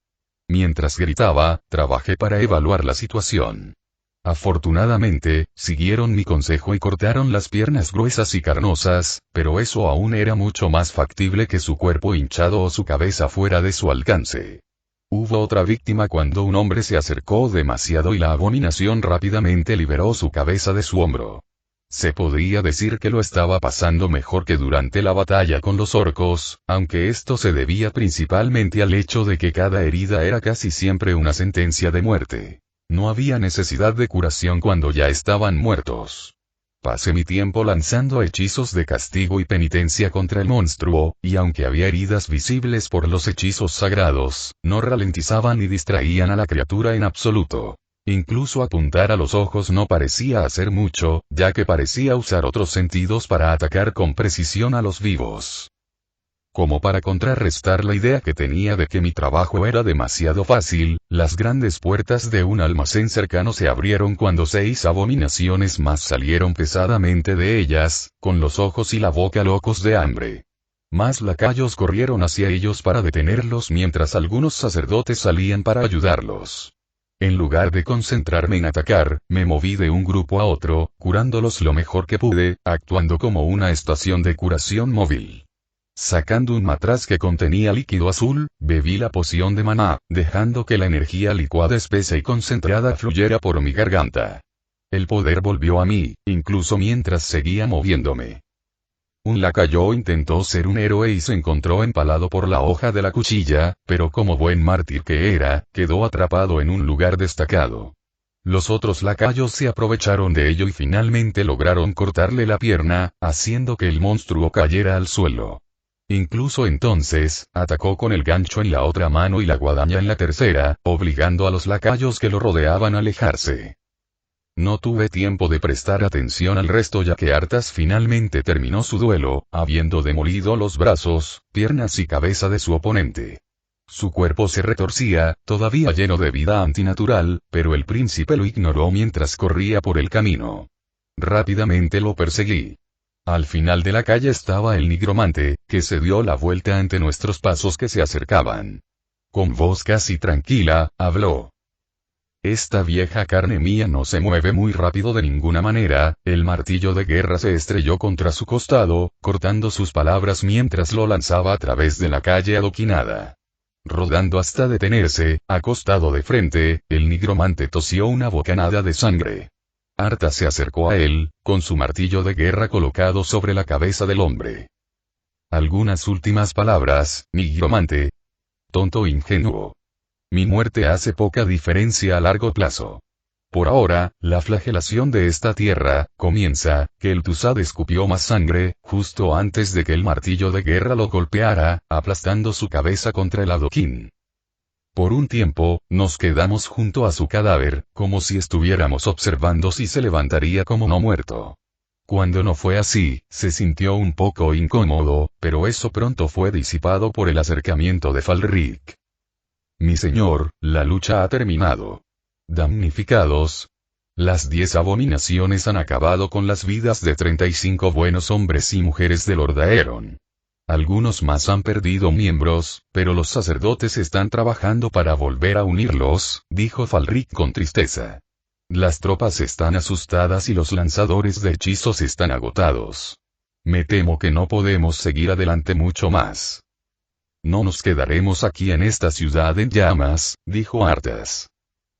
Mientras gritaba, trabajé para evaluar la situación. Afortunadamente, siguieron mi consejo y cortaron las piernas gruesas y carnosas, pero eso aún era mucho más factible que su cuerpo hinchado o su cabeza fuera de su alcance. Hubo otra víctima cuando un hombre se acercó demasiado y la abominación rápidamente liberó su cabeza de su hombro. Se podría decir que lo estaba pasando mejor que durante la batalla con los orcos, aunque esto se debía principalmente al hecho de que cada herida era casi siempre una sentencia de muerte. No había necesidad de curación cuando ya estaban muertos. Pasé mi tiempo lanzando hechizos de castigo y penitencia contra el monstruo, y aunque había heridas visibles por los hechizos sagrados, no ralentizaban ni distraían a la criatura en absoluto. Incluso apuntar a los ojos no parecía hacer mucho, ya que parecía usar otros sentidos para atacar con precisión a los vivos. Como para contrarrestar la idea que tenía de que mi trabajo era demasiado fácil, las grandes puertas de un almacén cercano se abrieron cuando 6 abominaciones más salieron pesadamente de ellas, con los ojos y la boca locos de hambre. Más lacayos corrieron hacia ellos para detenerlos mientras algunos sacerdotes salían para ayudarlos. En lugar de concentrarme en atacar, me moví de un grupo a otro, curándolos lo mejor que pude, actuando como una estación de curación móvil. Sacando un matraz que contenía líquido azul, bebí la poción de maná, dejando que la energía licuada espesa y concentrada fluyera por mi garganta. El poder volvió a mí, incluso mientras seguía moviéndome. Un lacayo intentó ser un héroe y se encontró empalado por la hoja de la cuchilla, pero como buen mártir que era, quedó atrapado en un lugar destacado. Los otros lacayos se aprovecharon de ello y finalmente lograron cortarle la pierna, haciendo que el monstruo cayera al suelo. Incluso entonces, atacó con el gancho en la otra mano y la guadaña en la tercera, obligando a los lacayos que lo rodeaban a alejarse. No tuve tiempo de prestar atención al resto ya que Arthas finalmente terminó su duelo, habiendo demolido los brazos, piernas y cabeza de su oponente. Su cuerpo se retorcía, todavía lleno de vida antinatural, pero el príncipe lo ignoró mientras corría por el camino. Rápidamente lo perseguí. Al final de la calle estaba el nigromante, que se dio la vuelta ante nuestros pasos que se acercaban. Con voz casi tranquila, habló. Esta vieja carne mía no se mueve muy rápido de ninguna manera. El martillo de guerra se estrelló contra su costado, cortando sus palabras mientras lo lanzaba a través de la calle adoquinada. Rodando hasta detenerse, acostado de frente, el nigromante tosió una bocanada de sangre. Arthas se acercó a él, con su martillo de guerra colocado sobre la cabeza del hombre. Algunas últimas palabras, nigromante. Tonto ingenuo. Mi muerte hace poca diferencia a largo plazo. Por ahora, la flagelación de esta tierra comienza. Kel'Thuzad escupió más sangre, justo antes de que el martillo de guerra lo golpeara, aplastando su cabeza contra el adoquín. Por un tiempo, nos quedamos junto a su cadáver, como si estuviéramos observando si se levantaría como no muerto. Cuando no fue así, se sintió un poco incómodo, pero eso pronto fue disipado por el acercamiento de Falric. Mi señor, la lucha ha terminado. Damnificados. Las 10 abominaciones han acabado con las vidas de 35 buenos hombres y mujeres de Lord Aeron. Algunos más han perdido miembros, pero los sacerdotes están trabajando para volver a unirlos, dijo Falric con tristeza. Las tropas están asustadas y los lanzadores de hechizos están agotados. Me temo que no podemos seguir adelante mucho más. No nos quedaremos aquí en esta ciudad en llamas, dijo Arthas.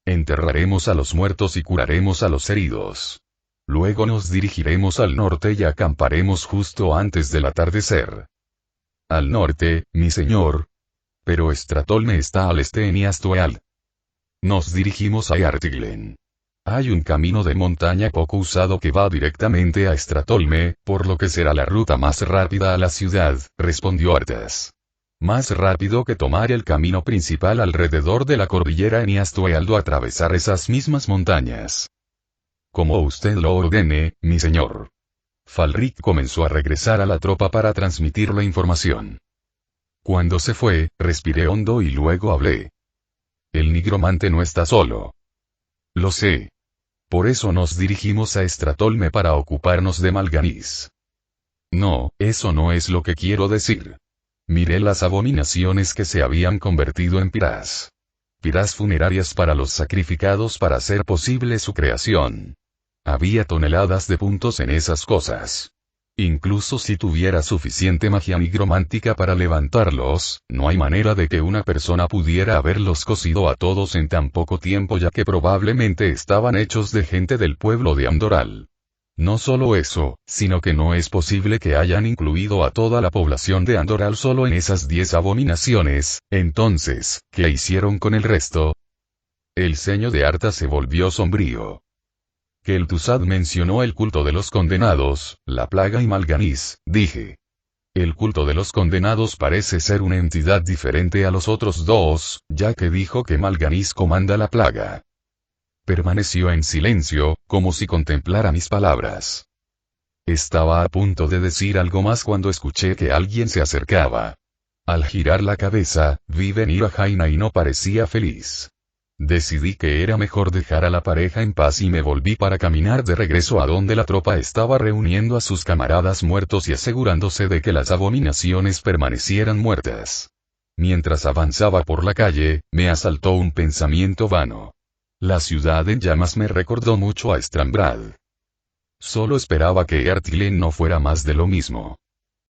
Enterraremos a los muertos y curaremos a los heridos. Luego nos dirigiremos al norte y acamparemos justo antes del atardecer. Al norte, mi señor. Pero Stratolme está al este en Iastoeal. Nos dirigimos a Earthglen. Hay un camino de montaña poco usado que va directamente a Stratolme, por lo que será la ruta más rápida a la ciudad, respondió Arthas. Más rápido que tomar el camino principal alrededor de la cordillera en Iastoeal o atravesar esas mismas montañas. Como usted lo ordene, mi señor. Falric comenzó a regresar a la tropa para transmitir la información. Cuando se fue, respiré hondo y luego hablé. El nigromante no está solo. Lo sé. Por eso nos dirigimos a Stratolme para ocuparnos de Mal'Ganis. No, eso no es lo que quiero decir. Miré las abominaciones que se habían convertido en piras. Piras funerarias para los sacrificados para hacer posible su creación. Había toneladas de puntos en esas cosas. Incluso si tuviera suficiente magia nigromántica para levantarlos, no hay manera de que una persona pudiera haberlos cosido a todos en tan poco tiempo ya que probablemente estaban hechos de gente del pueblo de Andoral. No solo eso, sino que no es posible que hayan incluido a toda la población de Andoral solo en esas 10 abominaciones. Entonces, ¿qué hicieron con el resto? El ceño de Arthas se volvió sombrío. Kel'Thuzad mencionó el culto de los condenados, la plaga y Mal'Ganis, dije. El culto de los condenados parece ser una entidad diferente a los otros dos, ya que dijo que Mal'Ganis comanda la plaga. Permaneció en silencio, como si contemplara mis palabras. Estaba a punto de decir algo más cuando escuché que alguien se acercaba. Al girar la cabeza, vi venir a Jaina y no parecía feliz. Decidí que era mejor dejar a la pareja en paz y me volví para caminar de regreso a donde la tropa estaba reuniendo a sus camaradas muertos y asegurándose de que las abominaciones permanecieran muertas. Mientras avanzaba por la calle, me asaltó un pensamiento vano. La ciudad en llamas me recordó mucho a Stranbrad. Solo esperaba que Earthglen no fuera más de lo mismo.